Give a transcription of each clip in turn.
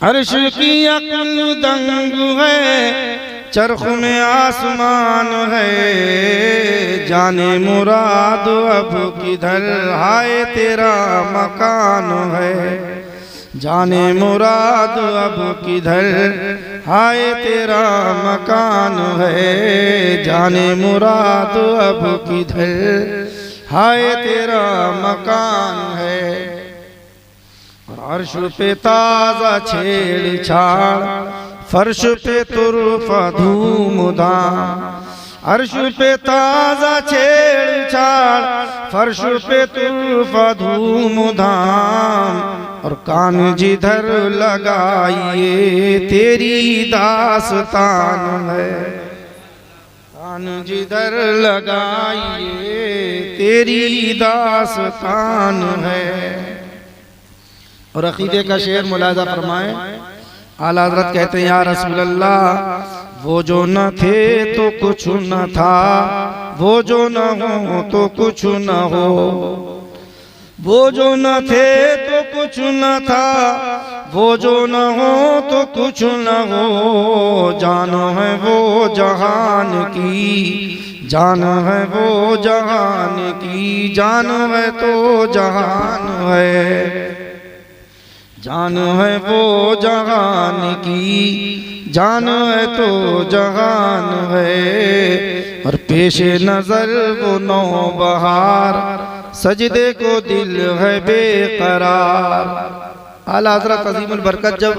अर्श की अक्ल दंग है, चरख में आसमान है, जाने मुराद अब किधर हाय तेरा मकान है। जाने मुराद अब किधर हाय तेरा मकान है, जाने मुराद अब किधर हाय तेरा मकान है। अर्श पे ताज़ा छेड़छाड़, फर्श पे तुरफा धूमधाम। अर्श पे ताज़ा छेड़छाड़, फर्श पे तुरफा धूमधाम। और कान जिधर लगाइए तेरी दास्तान है, कान जिधर लगाइए तेरी दास्तान है। और अकीदे का शेर मुलाजा फरमाए। आला हज़रत कहते हैं या रसूल अल्लाह वो जो न थे तो कुछ न था, वो जो न हो तो कुछ न हो। वो जो न थे तो कुछ न था, वो जो न हो तो कुछ न हो। जान है वो जहान की, जान है वो जहान की, जान है तो जहान है। जान है वो जहान की, जान है तो जहान है। और पेशे नजर वो नौ बहार, सजदे को दिल है बेकरार। आला हज़रत अज़ीमुल बरकत जब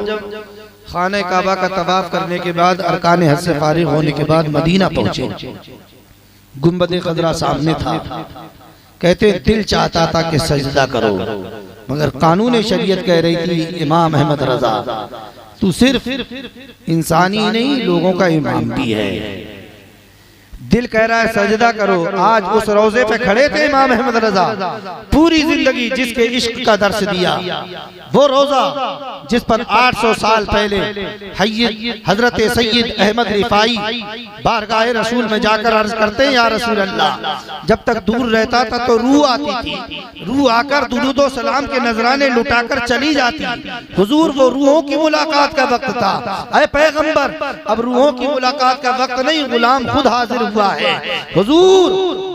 खाने काबा का तवाफ करने के बाद अरकान हज से फारिग होने के बाद मदीना पहुंचे, गुंबद खजरा सामने था। कहते दिल चाहता था कि सजदा करो, मगर कानून शरीयत कह रही थी इमाम अहमद रजा तू सिर्फ इंसानी नहीं लोगों का इमाम भी है। दिल कह रहा है सजदा करो। आज उस रोजे पे खड़े थे इमाम अहमद रजा, पूरी जिंदगी जिसके इश्क का दर्श दिया, वो रोजा जिस पर 800 साल पहले हजरत सैयद अहमद रिफाई बारगाह रसूल में जाकर अर्ज करते हैं या रसूल अल्लाह, जब तक दूर रहता था तो रूह आती थी, रूह आकर दुरूद व सलाम के नजराने लुटाकर चली जाती। हुजूर वो रूहों की मुलाकात का वक्त था। अरे पैगंबर अब रूहों की मुलाकात का वक्त नहीं, गुलाम खुद हाजिर हुआ है। हुजूर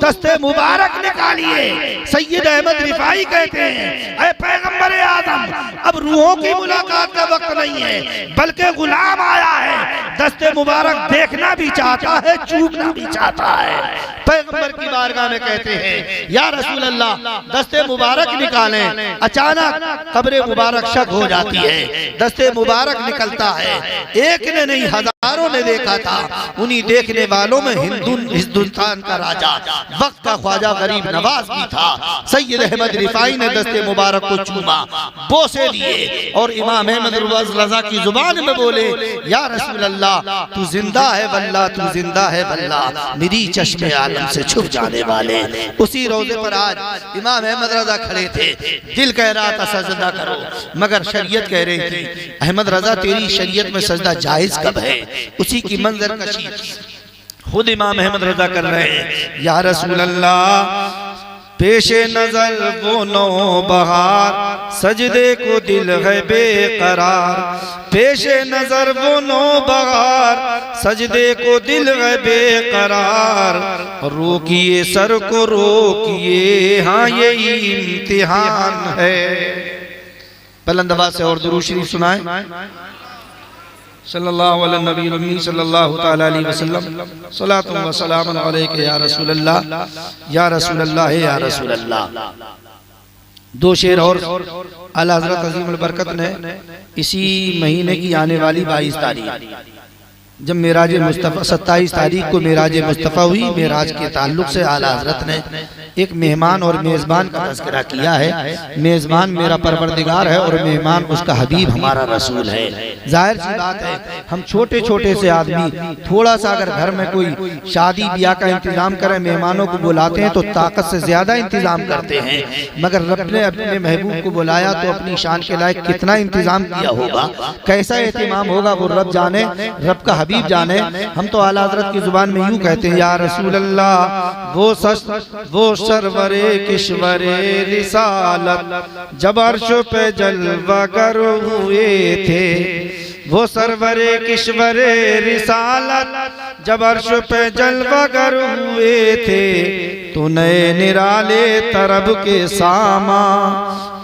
दस्ते मुबारक निकालिए। सैयद अहमद रिफाई कहते हैं अरे पैगंबर आदम अब रूहों की मुलाकात का वक्त नहीं है, बल्कि गुलाम आया है, दस्ते मुबारक देखना भी चाहता है, चूमना भी चाहता है। पैगंबर की बारगाह में कहते हैं या रसूल अल्लाह दस्ते मुबारक निकालें। अचानक कब्र मुबारक शक हो जाती है, दस्ते मुबारक निकलता है। एक ने नहीं हजारों ने देखा था। उन्हीं देखने वालों में हिंदुस्तान का राजा वक्त का ख्वाजा गरीब नवाज भी था। सैयद अहमद रिफाई ने दस्ते मुबारक को चूमा, बोसे लिए और इमाम अहमद रजा की जुबान में बोले या रसूल अल्लाह तू जिंदा है वल्लाह, तू जिंदा है वल्लाह, मेरी चश्मे आलम से छुप जाने वाले। उसी रोजे पर आज इमाम अहमद रजा खड़े थे। दिल कह रहा था सजदा करो, मगर शरीयत कह रही थी अहमद रजा तेरी शरीयत में सजदा जायज कब है। उसी की मंजर कशी खुद इमाम अहमद रजा कर रहे हैं या रसूल अल्लाह पेशे नजर वो नौ बहार, सजदे को दिल है बेकरार। पेशे नजर वो नौ बहार, सजदे को दिल है बेकरार। रोकिए सर को रोकिए, हाँ ये इम्तिहान है। बुलंद आवाज से और दुरूद शरीफ सुनाए। सल्लल्लाहु अलैहि नबी सल्लल्लाहु तआला अलैहि वसल्लम, सलातु व सलामुन अलैका या रसूल अल्लाह, या रसूल अल्लाह, या रसूल अल्लाह। दो शेर और आला हज़रत अज़ीमुल बरकत ने इसी महीने की आने वाली 22 तारीख जब मेराज मुस्तफ़ा 27 तारीख को मेराज मुस्तफ़ा हुई, मेराज के ताल्लुक से आला हज़रत ने एक मेहमान और मेज़बान का तज़किरा किया है। मेज़बान मेरा परवरदिगार है और मेहमान उसका हबीब हमारा रसूल है। जाहिर सी बात है हम छोटे छोटे से आदमी थोड़ा सा अगर घर में कोई शादी ब्याह का इंतजाम करें, मेहमानों को बुलाते हैं तो ताकत से ज्यादा इंतजाम करते हैं, मगर रब ने अपने महबूब को बुलाया तो अपनी शान के लायक कितना इंतजाम किया होगा, कैसा एहतिमाम होगा वो रब जाने, रब का हबीब जाने। हम तो आला हज़रत की जुबान में यूं कहते हैं या रसूल अल्लाह वो सरवरे किश्वरे रिसालत जब अर्श पे जलवा कर हुए थे, वो सरवरे किश्वरे रिसालत जब अर्श पे जलवागर हुए थे तो नए निराले तरब के सामा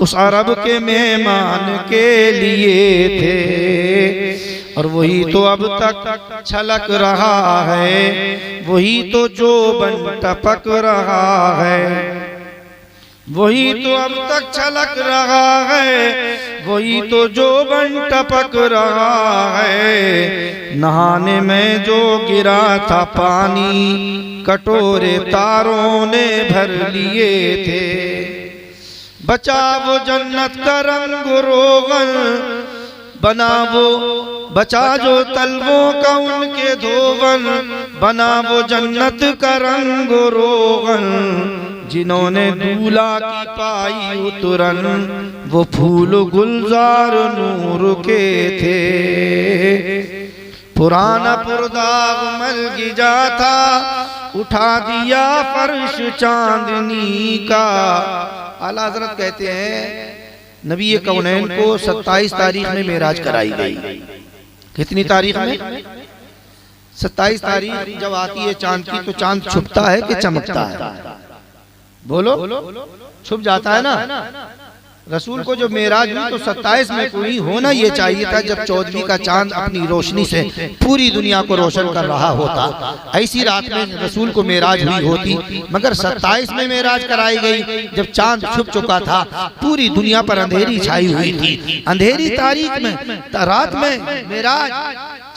उस अरब के मेहमान के लिए थे। और वही तो अब तक छलक रहा है, वही तो जो बन टपक रहा है, वही तो अब तक छलक रहा है, वही तो जो बन टपक रहा है। नहाने में जो गिरा था पानी कटोरे तारों ने भर लिए थे। बचा वो जन्नत का रंग रोगन, बना वो बचा जो तलवों का उनके धोवन, बना वो जन्नत का रंग रोगन। जिन्होंने दूल्हा की पाई उतरन वो फूल गुलजार नूर के थे। पुराना पुरदाग मल गिजा था, उठा दिया फर्श चांदनी का। आला हज़रत कहते हैं नबी कौनैन को 27 तारीख में मेराज कराई गई। कितनी तारीख में? 27 तारीख जब आती है चांद की तो चांद छुपता है कि चमकता है? बोलो, छुप जाता है ना। रसूल को जो मेराज हुई तो 27 में कोई होना ये चाहिए था जब 14वीं का चांद अपनी रोशनी से पूरी दुनिया को रोशन कर रहा होता। ऐसी रात में रसूल को मेराज हुई होती, मगर 27 में मेराज कराई गई जब चांद छुप चुका था, पूरी दुनिया पर अंधेरी छाई हुई थी। अंधेरी तारीख में रात में मेराज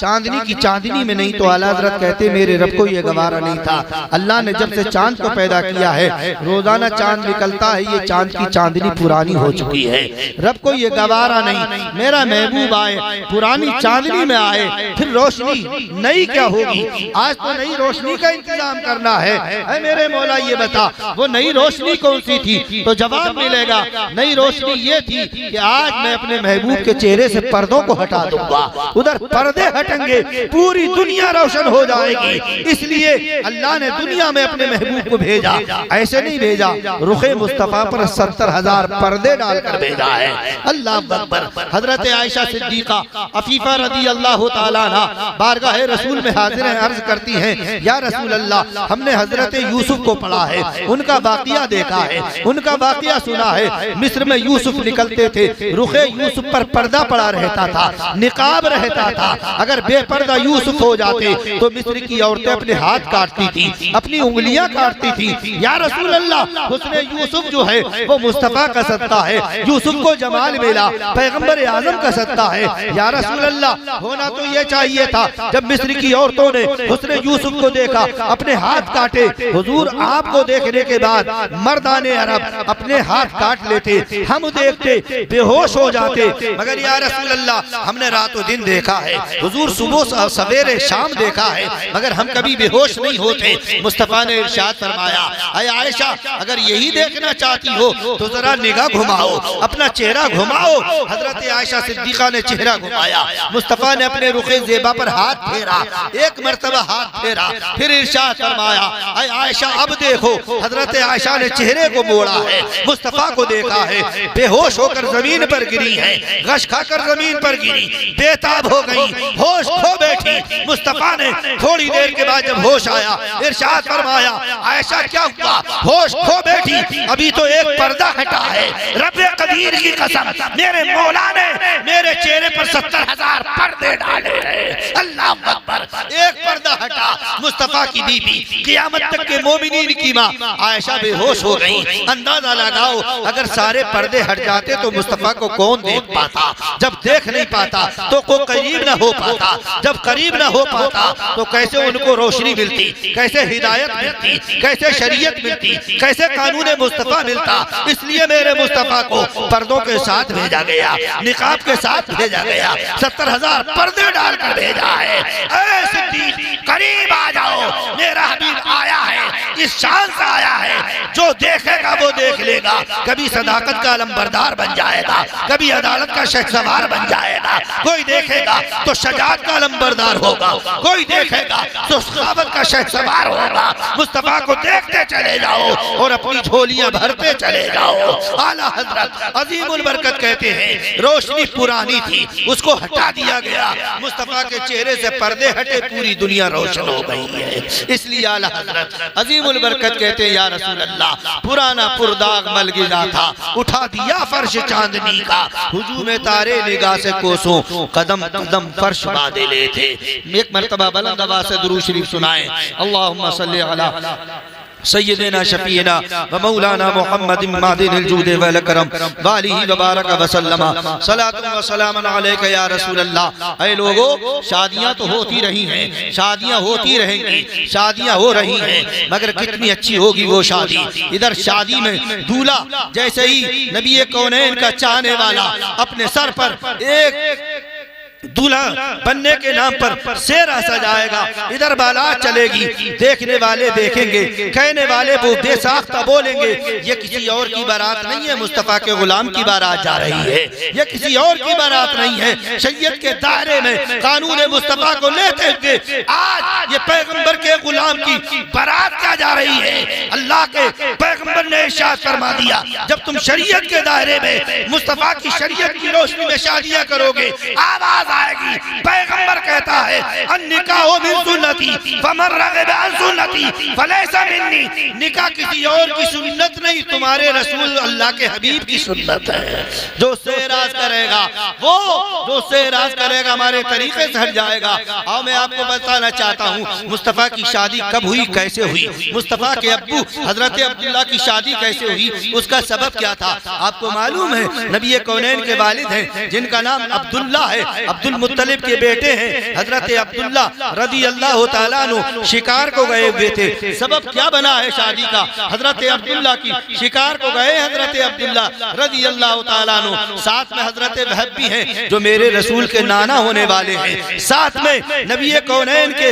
चांदनी की चांदनी में नहीं तो आला हज़रत कहते मेरे रब को ये गवारा नहीं था। अल्लाह ने जब से चांद को पैदा किया है रोजाना चांद निकलता है, ये चांद की चांदनी पुरानी हो चुकी है। रब को ये गवारा नहीं मेरा महबूब आए पुरानी चांदनी में आए, फिर रोशनी नई क्या होगी। आज तो नई रोशनी का इंतजाम करना है। मेरे मौला ये बता वो नई रोशनी कौन सी थी? तो जवाब मिलेगा नई रोशनी ये थी कि आज मैं अपने महबूब के चेहरे से पर्दों को हटा दूंगा, उधर पर्दे हटेंगे, पूरी दुनिया रोशन हो जाएगी। इसलिए अल्लाह ने दुनिया में अपने महबूब को भेजा, ऐसे नहीं भेजा रुखे मुस्तफा पर 70,000 पर्दे डालकर भेजा है। अल्लाह अकबर। हजरत आयशा सिद्दीका अफीफा रदी अल्लाह तआला अन्हा बारगाह रसूल में हाजिर हैं, अर्ज करती हैं या रसूल अल्लाह हमने हजरत यूसुफ को पढ़ा है, उनका वाक़िया देखा है, उनका वाक़िया सुना है। मिस्र में यूसुफ निकलते थे, रुखे यूसुफ पर पर्दा पड़ा रहता था, निकाब रहता था। अगर बेपर्दा यूसुफ हो जाते तो मिस्र की औरतें अपने हाथ काटती थी, अपनी उंगलियां काटती थी। या रसूल अल्लाह हुस्ने यूसुफ जो है वो मुस्तफा का सत्ता है, यूसुफ को जमाल मिला पैगंबर आजम का सत्ता है। या रसूल अल्लाह होना तो ये चाहिए था जब मिस्र की औरतों ने हुस्ने यूसुफ को देखा अपने हाथ काटे। हुजूर आपको देखने के बाद मर्दाने अरब अपने हाथ काट लेते, हम देखते बेहोश हो जाते। मगर या रसूल अल्लाह हमने रातों दिन देखा है, हुजूर सुबह सवेरे शाम देखा है, मगर हम कभी बेहोश नहीं होते। मुस्तफा ने इरशाद फरमाया अय आयशा अगर यही देखना चाहती हो तो जरा निगाह घुमाओ, अपना चेहरा घुमाओ। हजरत आयशा सिद्दीका ने चेहरा घुमाया, मुस्तफा ने अपने रुखे ज़ेबा पर हाथ फेरा, एक मर्तबा हाथ फेरा, फिर इरशाद फरमाया अय आयशा अब देखो। हजरत आयशा ने चेहरे को मोड़ा है, मुस्तफा को देखा है, बेहोश होकर जमीन पर गिरी है, गश खाकर जमीन पर गिरी, बेताब हो गई, होश खो बैठी। मुस्तफा ने थोड़ी देर के बाद जब होश आया इरशाद फरमाया आयशा क्या हुआ? होश खो बैठी, अभी तो एक पर्दा हटा है। रब्बे कदीर की कसम मेरे मौला ने मेरे चेहरे पर 70,000 पर्दे डाले हैं। अल्लाह अकबर। एक पर्दा हटा, मुस्तफा की बीबी क़यामत तक के मोमिनीन की माँ आयशा बेहोश हो गई। अंदाजा लगाओ अगर सारे पर्दे हट जाते तो मुस्तफा को कौन देख पाता? जब देख नहीं पाता तो कोई करीब न हो पाता, जब करीब न हो पाता तो कैसे उनको रोशनी मिलती, कैसे हिदायत मिलती, कैसे शरीयत मिलती, कैसे कानून मुस्तफा मिलता। इसलिए मेरे मुस्तफा को पर्दों के साथ भेजा गया, निकाब के साथ भेजा गया, 70,000 पर्दे डालकर भेजा है। ऐ सिद्दीक करीब आ जाओ, मेरा हबीब आया है, इस शान से आया है, जो देखेगा वो देख लेगा। कभी सदाकत का अलंबरदार बन जाएगा, कभी अदालत का शहसवार बन जाएगा। कोई देखेगा तो शजाअत का अलंबरदार होगा, कोई देखेगा तो सखावत का शहसवार होगा। मुस्तफा को देखते चले जाओ और अपनी झोलियां भरते चले जाओ। आला हजरत अजीमुल बरकत कहते हैं, रोशनी पुरानी थी, उसको हटा दिया गया। मुस्तफा के चेहरे से पर्दे हटे, पूरी दुनिया रोशन हो गई है। इसलिए आला हजरत अजीमुल बरकत कहते हैं, या रसूल अल्लाह, पुराना पुरदाग मलगिजा था, उठा दिया फर्श चांदनी का। हुजूम तारे निगाह से कोसों, कदम कदम फर्श बादले थे। एक मर्तबा बुलंद आवाज से दुरूद शरीफ सुनाएं। अल्लाहुम्मा सल्ली अला सय्यदना शफीना व मौलाना मुहम्मद मादिनिल जूद वल करम वालिही व बारक व सल्लम सलातु व सलामन अलैका या रसूल अल्लाह। ऐ लोगों, शादियां तो होती रही हैं, शादियां होती रहेंगी, शादियां हो रही हैं, मगर कितनी अच्छी होगी वो शादी। इधर शादी में दूल्हा जैसे ही नबी कौनैन का चाहने वाला अपने सर पर एक दूल्हा बनने के नाम पर सेहरा सजाएगा, इधर बारात चलेगी, देखने वाले देखेंगे, कहने वाले वो बेसाख्ता बोलेंगे, ये किसी और की बारात नहीं है, मुस्तफा के गुलाम की बारात जा रही है, ये किसी और की बारात नहीं है। शरीयत के दायरे में कानून मुस्तफा को लेते हुए आज ये पैगंबर के गुलाम की बारात क्या जा रही है। अल्लाह के पैगंबर ने इरशाद फरमा दिया, जब तुम शरीयत के दायरे में मुस्तफा की शरीयत की रोशनी में शादियां करोगे, आवाज आएगी। पैगंबर कहता है, अन्निकाहु मिन सुन्नती फमन रग़िबा अन सुन्नती फलैसा मिन्नी। निकाह किसी और की सुन्नत नहीं, तुम्हारे रसूल अल्लाह के हबीब की सुन्नत है। जो सेराज करेगा, वो जो सेराज करेगा हमारे तरीके से हट जाएगा। और मैं आपको बताना चाहता हूँ मुस्तफा की शादी कब हुई, कैसे हुई। मुस्तफा के अब्बू हजरत अब्दुल्ला की शादी कैसे हुई, उसका सबब क्या था आपको मालूम है। नबी कौनैन के वालिद हैं जिनका नाम अब्दुल्ला है, अब्दुल मुत्तलिब के बेटे हैं हजरत अब्दुल्ला रज़ी अल्लाह ताला अन्हु। शिकार को गए हुए थे, सबब क्या बना है शादी का, हजरत अब्दुल्ला की शिकार को गए हजरत अब्दुल्ला रज़ी अल्लाह ताला अन्हु। साथ में हजरत वहब भी हैं जो मेरे रसूल के नाना होने वाले हैं, साथ में नबी कौनैन के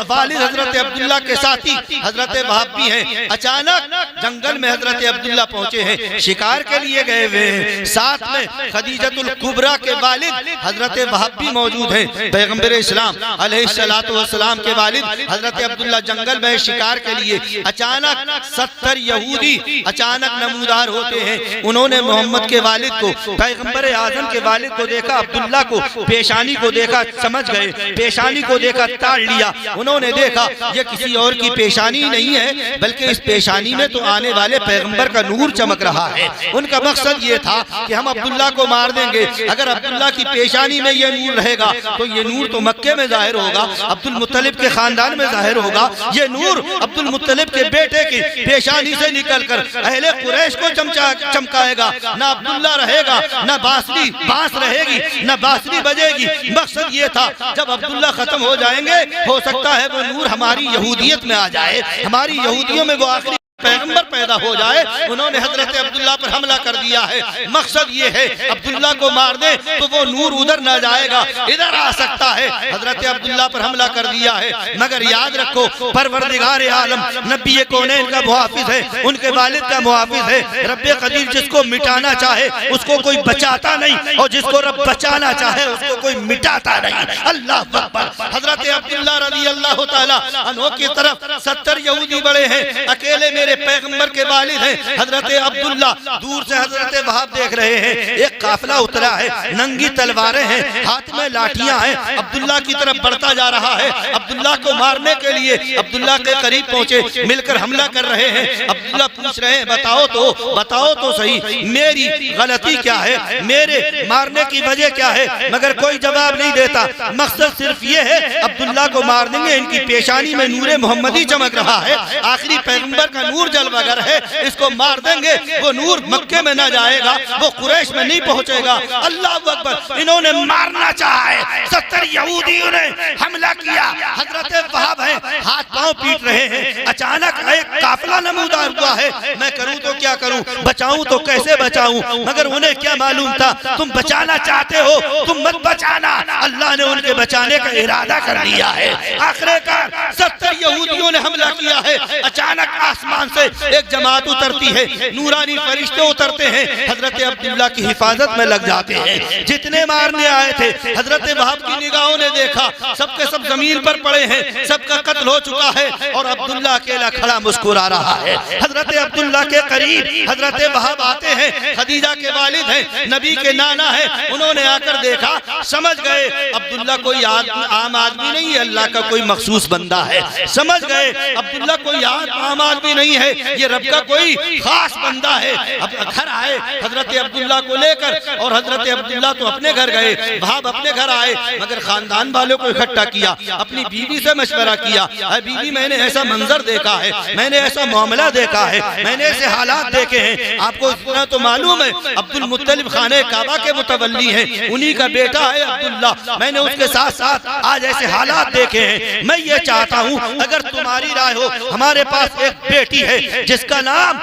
वालिद हजरत अब्दुल्ला के साथी हजरत वहब भी हैं। अचानक जंगल में हजरत अब्दुल्ला पहुंचे हैं, शिकार के लिए गए हुए हैं, साथ में खदीजतुल कुबरा के वालिद हजरत वहब भी मौजूद हैं। पैगंबर इस्लाम अलैहिस्सलातु वस्सलाम के वालिद हजरत अब्दुल्ला जंगल में शिकार के लिए। अचानक 70 यहूदी अचानक नमूदार होते हैं। उन्होंने मोहम्मद के वालिद को, पैगंबर आजम के वालिद को देखा, अब्दुल्ला को पेशानी को देखा, समझ गए, पेशानी को देखा ताड़ लिया। उन्होंने देखा ये किसी और की पेशानी नहीं है, बल्कि इस पेशानी में तो आने वाले पैगंबर का नूर चमक रहा है। उनका मकसद ये था कि हम अब्दुल्ला को मार देंगे, अगर अब्दुल्ला की पेशानी में ये नूर रहेगा तो ये नूर तो मक्के में जाहिर होगा, अब्दुल मुत्तलिब के खानदान में जाहिर होगा। ये नूर अब्दुल मुत्तलिब के बेटे की पेशानी से निकलकर अहले कुरैश को चमकाएगा। ना अब्दुल्ला रहेगा, ना बांसुरी बांस रहेगी, ना बांसुरी बजेगी। मकसद ये था जब अब्दुल्ला खत्म हो जाएंगे, हो सकता है वो नूर हमारी यहूदियत में आ जाए, हमारी यहूदियों में वो आखिरी पैगंबर पैदा हो जाए। उन्होंने हजरत अब्दुल्ला पर हमला कर दिया है। मकसद ये है अब्दुल्ला को मार दे तो वो नूर उधर ना जाएगा, इधर आ सकता है। हजरत अब्दुल्ला पर हमला कर दिया है, मगर याद रखो परवरदिगार आलम नबी कौनैन का मुहाफिज है, उनके वालिद का मुहाफिज है। रब्बे कदीर जिसको मिटाना चाहे उसको कोई बचाता नहीं, और जिसको रब बचाना चाहे उसको कोई मिटाता नहीं। अल्लाह अकबर। हजरत अब्दुल्ला रज़ी अल्लाह ताला अन्हु की तरफ 70 यहूदी बड़े हैं, अकेले मेरे पैगंबर के वालिद हैं हजरत अब्दुल्ला। दूर से हजरत वहाब देख रहे हैं, एक काफिला उतरा है, नंगी तलवारें हैं, हाथ में लाठियां हैं, अब्दुल्ला की तरफ बढ़ता जा रहा है। अब्दुल्ला को मारने के लिए अब्दुल्ला के करीब पहुंचे, मिलकर हमला कर रहे हैं। अब्दुल्ला पूछ रहे हैं, बताओ तो सही मेरी गलती क्या है, मेरे मारने की वजह क्या है, मगर कोई जवाब नहीं देता। मकसद सिर्फ ये है अब्दुल्ला को मार देंगे, इनकी पेशानी में नूरे मोहम्मदी चमक रहा है, आखिरी पैगंबर का नूर नूर जलवागर है, इसको मार देंगे, वो नूर मक्के में ना जाएगा, वो कुरैश में नहीं पहुंचेगा। अल्लाह अकबर, इन्होंने मारना चाहा है। 70 यहूदियों ने हमला किया। हजरत वहाब है, हाथ पांव पीट रहे हैं। अचानक एक काफिला नमूदार हुआ है। मैं करूं तो क्या करूं, बचाऊं तो कैसे बचाऊं? मगर उन्हें क्या मालूम था, तुम बचाना चाहते हो, तुम मत बचाना। अल्लाह ने उनके बचाने का इरादा कर लिया है। आखिरकार 70 यहूदियों ने हमला किया है। अचानक आसमान से एक जमात उतरती है, नूरानी फरिश्ते उतरते हैं, हजरत अब्दुल्ला की हिफाजत में लग जाते हैं। जितने मारने आए थे, हजरत वहाब की निगाहों ने देखा, सबके सब जमीन पर पड़े हैं, सबका कत्ल हो चुका है और अब्दुल्ला अकेला खड़ा मुस्कुरा रहा है। हजरत अब्दुल्ला के करीब हजरत वहाब आते हैं, खदीजा के वालिद हैं, नबी के नाना है। उन्होंने आकर देखा, समझ गए अब्दुल्ला कोई आम आदमी नहीं है, अल्लाह का कोई मखसूस बंदा है। समझ गए अब्दुल्ला कोई आम आदमी नहीं है, ये रब का कोई खास बंदा है। अब घर आए हजरत अब्दुल्ला को लेकर, और हजरत अब्दुल्ला तो अपने घर गए, वहाब अपने घर आए, मगर खानदान वालों को इकट्ठा किया, अपनी बीवी से मशवरा किया। बीवी, मैंने ऐसा मंजर देखा है, मैंने ऐसा मामला देखा है, मैंने ऐसे हालात देखे हैं। आपको इतना तो मालूम है, अब्दुल मुत्तलिब खाने काबा के मुतवल्ली हैं, उन्हीं का बेटा है अब्दुल्ला। मैंने उसके साथ साथ आज ऐसे हालात देखे हैं। मैं ये चाहता हूँ, अगर तुम्हारी राय हो, हमारे पास एक बेटी है जिसका नाम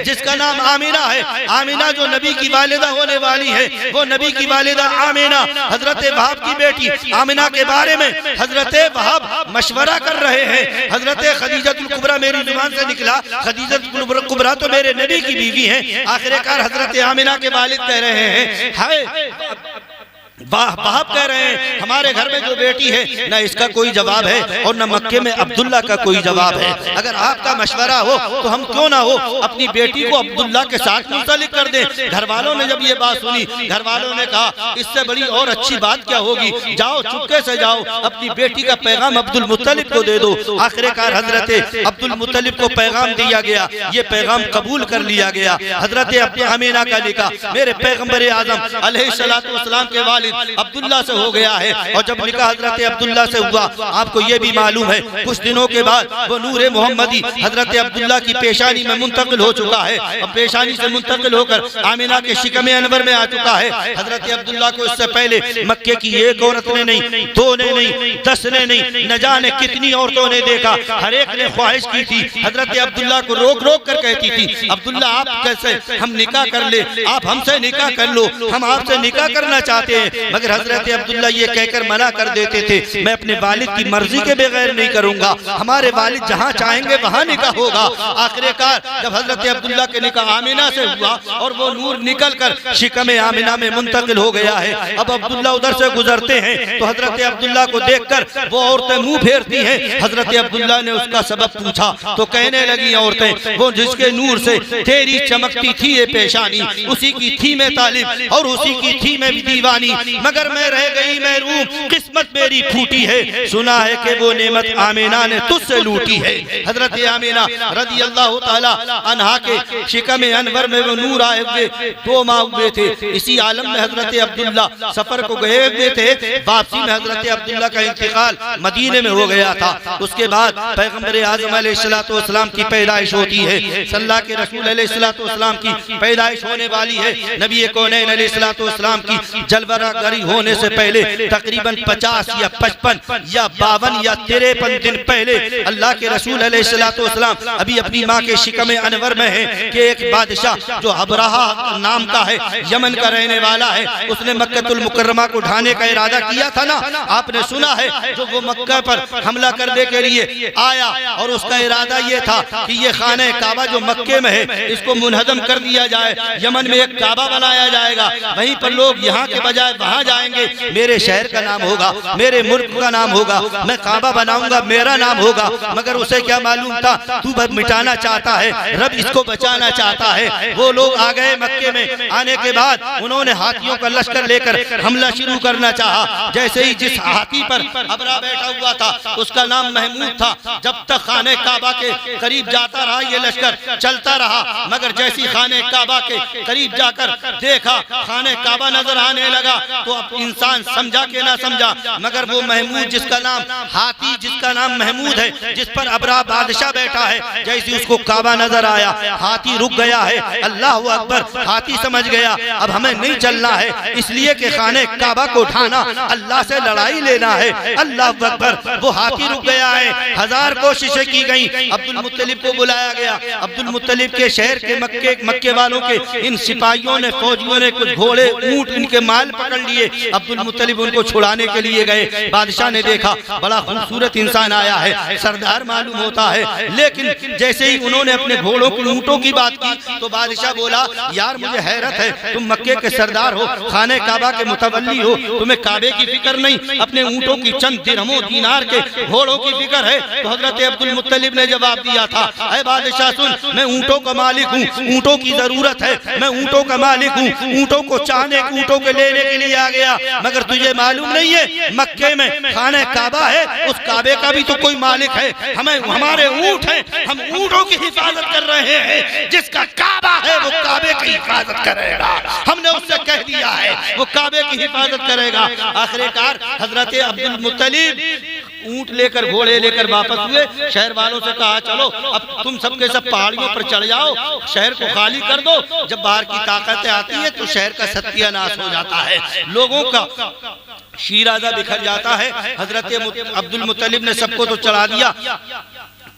जिसका नाम आमीना है। आमीना जो नबी की वालिदा होने वाली है, वो नबी की वालिदा आमीना, हजरत वहाब की बेटी आमीना के बारे में हजरत वहाब मशवरा कर रहे हैं। हजरत खदीजतुल कुबरा मेरी जुबान से निकला, खदीजतुल कुबरा तो मेरे नबी की बीवी है। आखिरकार हजरत आमीना के वालिद कह रहे हैं, हाय वहाब कह रहे हैं, हमारे घर में जो बेटी है, न इसका कोई जवाब है और न मक्के में अब्दुल्ला का कोई जवाब है। अगर आपका मशवरा हो तो हम क्यों ना हो अपनी बेटी को अब्दुल्ला के साथ मुंसलिक कर दें। घर वालों ने जब ये बात सुनी, घर वालों ने कहा, इससे बड़ी और अच्छी बात क्या होगी, जाओ चुपके से जाओ, अपनी बेटी का पैगाम अब्दुल मुत्तलिब को दे दो। आखिरकार हजरत अब्दुल मुत्तलिब को पैगाम दिया गया, ये पैगाम कबूल कर लिया गया। हजरत आमीना का निकाह मेरे पैगम्बर आजम अलैहिस्सलातु वस्सलाम के वालिद अब्दुल्ला से हो गया है। और जब निकाह हजरत अब्दुल्ला से हुआ, आपको ये भी मालूम है, कुछ दिनों के बाद वो नूरे मोहम्मदी हजरत अब्दुल्ला की पेशानी में मुंतकिल हो चुका है। अब पेशानी से मुंतकिल होकर आमीना के शिकमे अनवर में आ चुका है। हजरत अब्दुल्ला को इससे पहले मक्के की एक औरत ने नहीं, 2 ने नहीं, 10 ने नहीं, न जाने कितनी औरतों ने देखा। हर एक ने ख्वाहिश की थी, हजरत अब्दुल्ला को रोक रोक कर कहती थी, अब्दुल्ला आप कैसे हम निकाह कर ले, आप हमसे निकाह कर लो, हम आपसे निकाह करना चाहते हैं। मगर हजरत अब्दुल्ला ये कहकर मना कर देते थे, मैं अपने वालिद की मर्जी के बगैर नहीं करूंगा, हमारे वालिद जहां चाहेंगे वहां निकाह होगा। आखिरकार जब हजरत अब्दुल्ला के निकाह आमीना से हुआ और वो नूर निकल कर शिकमे आमीना में मुंतकिल हो गया है। अब अब्दुल्ला उधर से गुजरते हैं तो हजरत अब्दुल्ला को देखकर वो औरतें मुंह फेरती हैं। हजरत अब्दुल्ला ने उसका सबब पूछा तो कहने लगी औरतें, वो जिसके नूर से तेरी चमकती थी ये पेशानी, उसी की थी मैं तालिब और उसी की थी मैं दीवानी, मगर मैं रह गई महरूम, किस्मत मेरी फूटी है। सुना है कि वो नेमत आमीना ने तुझसे लूटी है। हजरत आमीना रज़ी अल्लाह ताला अन्हा के शिकमे अनवर में वो नूर आए हुए 2 माह हुए थे। इसी आलम में हजरत अब्दुल्ला सफर को गए हुए थे। वापसी में हजरत अब्दुल्ला का इंतकाल मदीने में हो गया था। उसके बाद पैगम्बर आज़म अलैहिस्सलातु वस्सलाम की पैदाइश होती है। अल्लाह के रसूल अलैहिस्सलातु वस्सलाम की पैदाइश होने वाली है। नबी कौनैन अलैहिस्सलातु वस्सलाम की जलवरागरी होने से पहले तकरीबन 50 या 55 या 52 या 53 दिन पहले अल्लाह के रसूल अलैहिस्सलातु वस्सलाम अभी अपनी माँ के शिकमे अनवर में है कि एक बादशाह जो अबरहा नाम का है, यमन का रहने वाला है, उसने मक्कतुल मुकर्रमा को ढाने का इरादा किया था ना, आपने सुना है। जो वो मक्का पर हमला करने के लिए आया और उसका इरादा ये था कि ये खाने काबा जो मक्के में है इसको मुनहदम कर दिया जाए, यमन में एक काबा बनाया जाएगा, वहीं पर लोग यहाँ के बजाय वहां जाएंगे, मेरे शहर का नाम होगा, मेरे मुल्क का नाम होगा, मैं काबा बनाऊंगा, मेरा नाम होगा। मगर उसे क्या मालूम था, तू बस मिटाना चाहता है, रब इसको बचाना चाहता है। वो लोग आ गए मक्के में। आने के बाद उन्होंने हाथियों का लश्कर लेकर हमला शुरू करना चाहा। जैसे ही जिस हाथी पर अबरा बैठा हुआ था उसका नाम महमूद था। जब तक खाने काबा के करीब जाता रहा ये लश्कर चलता रहा, मगर जैसी खाने काबा के करीब जाकर देखा खाने काबा नजर आने लगा तो अब इंसान समझा के ना समझा, मगर वो महमूद जिसका नाम हाथी, जिसका नाम महमूद है, जिस पर अबरा बादशाह बैठा है, जैसे उसको काबा नजर आया, हाथी रुक गया है। अल्लाह अकबर, हाथी समझ गया अब हमें नहीं चलना है, इसलिए कि खाने काबा को उठाना, अल्लाह से लड़ाई लेना है। अल्लाह अकबर, वो हाथी रुक गया है। 1000 कोशिशें की गई, अब्दुल मुत्तलिब को बुलाया गया। अब्दुल मुत्तलिब के शहर के मक्के वालों के इन सिपाहियों ने, फौजियों ने कुछ घोड़े, ऊंट, इनके माल पकड़ लिए। अब्दुल मुत्तलिब उनको छुड़ाने के लिए गए। बादशाह ने देखा बड़ा खूबसूरत इंसान आया है, सरदार मालूम होता है, लेकिन जैसे ही उन्होंने अपने घोड़ों की, ऊंटों की बात की तो बादशाह बोला, यार मुझे हैरत है, तुम मक्के के सरदार हो, खाने काबा के मुतवल्ली हो, तुम्हें काबे की फिक्र नहीं, अपने ऊंटों की चंद दिरहमों दीनार के घोड़ों की फिक्र है। तो हजरत अब्दुल मुत्तलिब ने जवाब दिया था, ऐ बादशाह सुन, मैं ऊंटों का मालिक हूँ, ऊंटों की जरूरत है, मैं ऊंटों का मालिक हूँ, ऊंटों को चाहने, ऊंटों के लेने के लिए आ गया, मगर तुझे मालूम नहीं है मक्के में खाने काबा है, उस काबे का भी तो कोई मालिक है, हमें, हमारे ऊंट हैं, हम ऊंटों की हिफाजत कर रहे हैं, जिसका काबा है वो काबे की हिफाजत करेगा। हमने उससे कह दिया है वो काबे की हिफाजत करेगा। आखिरकार हजरत अब्दुल मुत्तलिब ऊंट लेकर, घोड़े लेकर वापस हुए। शहर वालों से कहा, चलो अब तुम सबके सब पहाड़ियों पर चढ़ जाओ, शहर को खाली कर दो। जब बाहर की ताकतें आती है तो शहर का सत्यानाश हो जाता है, लोगों का शीराजा बिखर जाता है। हजरत अब्दुल मुत्तलिब ने सबको तो चढ़ा दिया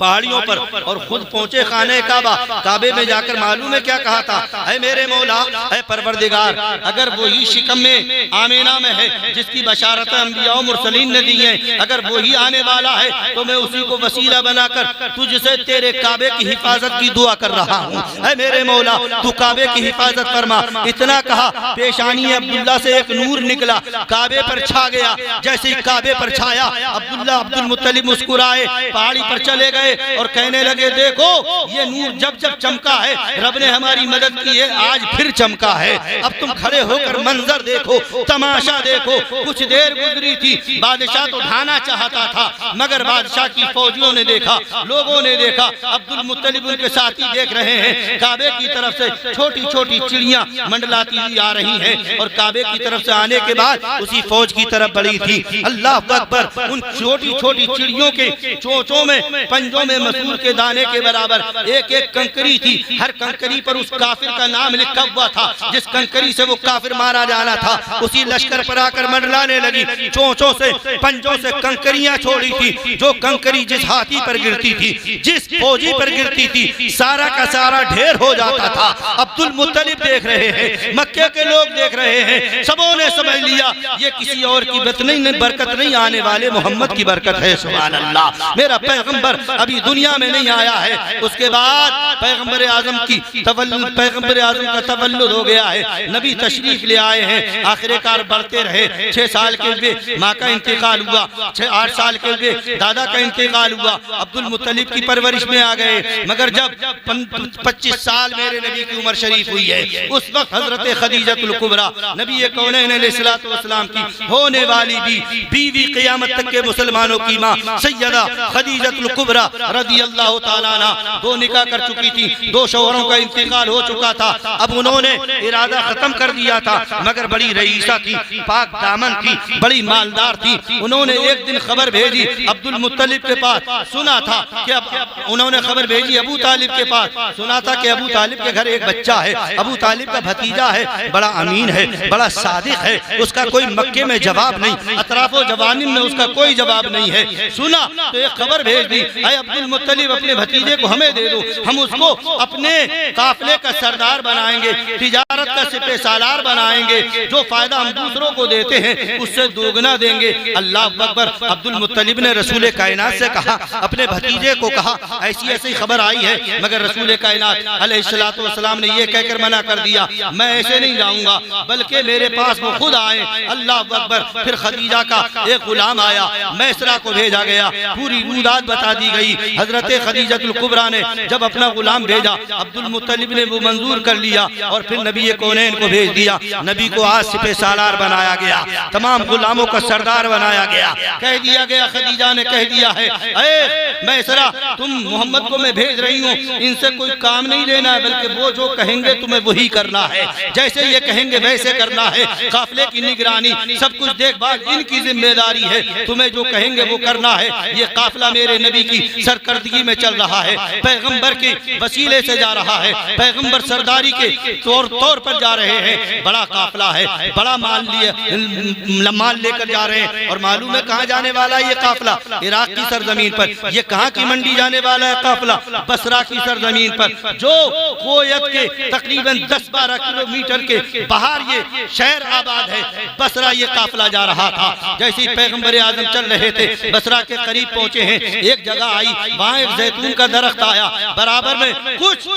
पहाड़ियों पर और खुद पहुंचे खाने काबा। काबे में जाकर मालूम है क्या कहा था, है मेरे मौला, है परवरदिगार, अगर वही शिकम में आमीना में है जिसकी बशारत अंबिया और मुरसलीन ने दी है, अगर वही आने वाला है तो मैं उसी को वसीला बनाकर तुझसे तेरे काबे की हिफाजत की दुआ कर रहा हूँ। है मेरे मौला, तू काबे की हिफाजत फरमा। इतना कहा, पेशानी अब्दुल्ला से एक नूर निकला, काबे पर छा गया। जैसे ही काबे पर छाया, अब्दुल मुत्तलिब मुस्कुराए, पहाड़ी पर चले गए और कहने लगे, देखो ये नूर जब जब चमका है, रब ने हमारी मदद की है, आज फिर चमका है। अब तुम खड़े होकर मंजर देखो, तमाशा देखो। कुछ देर गुजरी थी, बादशाह तो ढाना चाहता था, मगर बादशाह की फौजियों ने देखा, लोगों ने देखा, अब्दुल मुत्तलिब उनके साथी देख रहे हैं, काबे की तरफ से छोटी छोटी चिड़ियां मंडलाती हुई आ रही हैं, और काबे की तरफ से आने के बाद उसी फौज की तरफ बढ़ी थी। अल्लाह अकबर, उन छोटी छोटी चिड़ियों के चोंचों में, पंजों में मसूर के दाने के बराबर एक एक कंकरी थी। हर कंकरी पर उस काफिर का नाम लिखा हुआ था, जिस कंकरी से वो काफिर मारा जाना था। उसी लश्कर पर आकर मंडलाने लगी, चोंचों से, पंजों से कंकरियां छोड़ी थी। जो कंकरी जिस हाथी पर गिरती थी, जिस फौजी पर गिरती थी, सारा का सारा ढेर हो जाता था। अब्दुल मुत्तलिब देख रहे हैं, मक्के के लोग देख रहे हैं, सबों ने समझ लिया ये किसी और की बरकत नहीं, आने वाले मोहम्मद की बरकत है। सुभान अल्लाह, मेरा पैगंबर अभी दुनिया में नहीं आया है। उसके बाद पैगंबर आजम का तवल्लुद हो गया है, नबी तशरीफ ले आए हैं। आखिरकार बढ़ते रहे, 6 साल के हुए माँ का इंतकाल हुआ, 8 साल के हुए दादा का इंतकाल हुआ, अब्दुल मुत्तलिब की परवरिश में आ गए। मगर जब 25 साल मेरे नबी की उम्र शरीफ हुई है, उस वक्त हजरत खदीजतुल कुबरा, नबी कौनैन अलैहिस्सलातु वस्सलाम की होने वाली बीवी, क़यामत तक के मुसलमानों की माँ सैयदा खदीजतुल कुबरा रज़ी अल्लाह ताला अन्हा 2 निकाह कर चुकी थी, 2 शौहरों का इंतकाल हो चुका था। अब उन्होंने इरादा खत्म कर दिया था, मगर बड़ी रईसा थी, पाक दामन थी, बड़ी मालदार थी। उन्होंने एक दिन खबर भेजी अब्दुल मुत्तलिब के पास, सुना था कि उन्होंने खबर भेजी अबू तालिब के पास, सुना था कि अबू तालिब के घर एक बच्चा है, अबू तालिब का भतीजा है, बड़ा अमीन है, बड़ा सादिक है, उसका कोई मक्के में जवाब नहीं, अतराफो जवानिम में उसका कोई जवाब नहीं है। सुना तो एक खबर भेज दी, अब्दुल मुत्तलिब अपने भतीजे को हमें दे दो, हम उसको अपने काफिले का सरदार बनाएंगे, तिजारत का सिपह सालार बनाएंगे, जो फायदा हम दूसरों को देते हैं उससे दोगुना देंगे। अल्लाह अकबर। अब्दुल मुत्तलिब ने रसूल कायनात से कहा, अपने भतीजे को कहा, ऐसी ऐसी खबर आई है, मगर रसूल कायनात अलैहिस्सलातु वस्सलाम ने यह कहकर मना कर दिया, मैं ऐसे नहीं जाऊंगा, बल्कि मेरे पास वो खुद आए। अल्लाह अकबर। फिर खदीजा का एक गुलाम आया, मैसरा को भेजा गया, पूरी रूदात बता दी गई। गई। हजरत खदीजतुल कुबरा ने जब अपना गुलाम भेजा, अब्दुल मुत्तलिब ने वो मंजूर कर लिया और फिर नबी कौनैन को भेज दिया। नबी को आज सिपह सालार बनाया गया, तमाम गुलामों का सरदार बनाया गया। कह दिया गया, खदीजा ने कह दिया है, अरे मैसरा, तुम मोहम्मद को मैं भेज रही हूँ, इनसे कोई काम नहीं लेना है, बल्कि वो जो कहेंगे तुम्हें वही करना है, जैसे ये कहेंगे वैसे करना है। काफिले की निगरानी, सब कुछ देखभाल इनकी जिम्मेदारी है, तुम्हें जो कहेंगे वो करना है। ये काफिला मेरे नबी की सरकर्दगी में चल रहा है, पैगंबर के वसीले से जा रहा है, पैगंबर सरदारी के तौर पर जा रहे हैं। बड़ा काफिला है, बड़ा माल लेकर जा रहे हैं। और मालूम है कहाँ जाने वाला है ये काफिला? इराक की सरजमीन पर। ये कहाँ की मंडी जाने वाला है काफिला? बसरा की सरजमीन पर, जो कोयत के तकरीबन 10-12 किलोमीटर के बाहर ये शहर आबाद है। बसरा ये काफिला जा रहा था। जैसे ही पैगंबर आजम चल रहे थे, बसरा के करीब पहुंचे हैं, एक जगह आई, वहां एक जैतून का दरख्त आया, बराबर में कुछ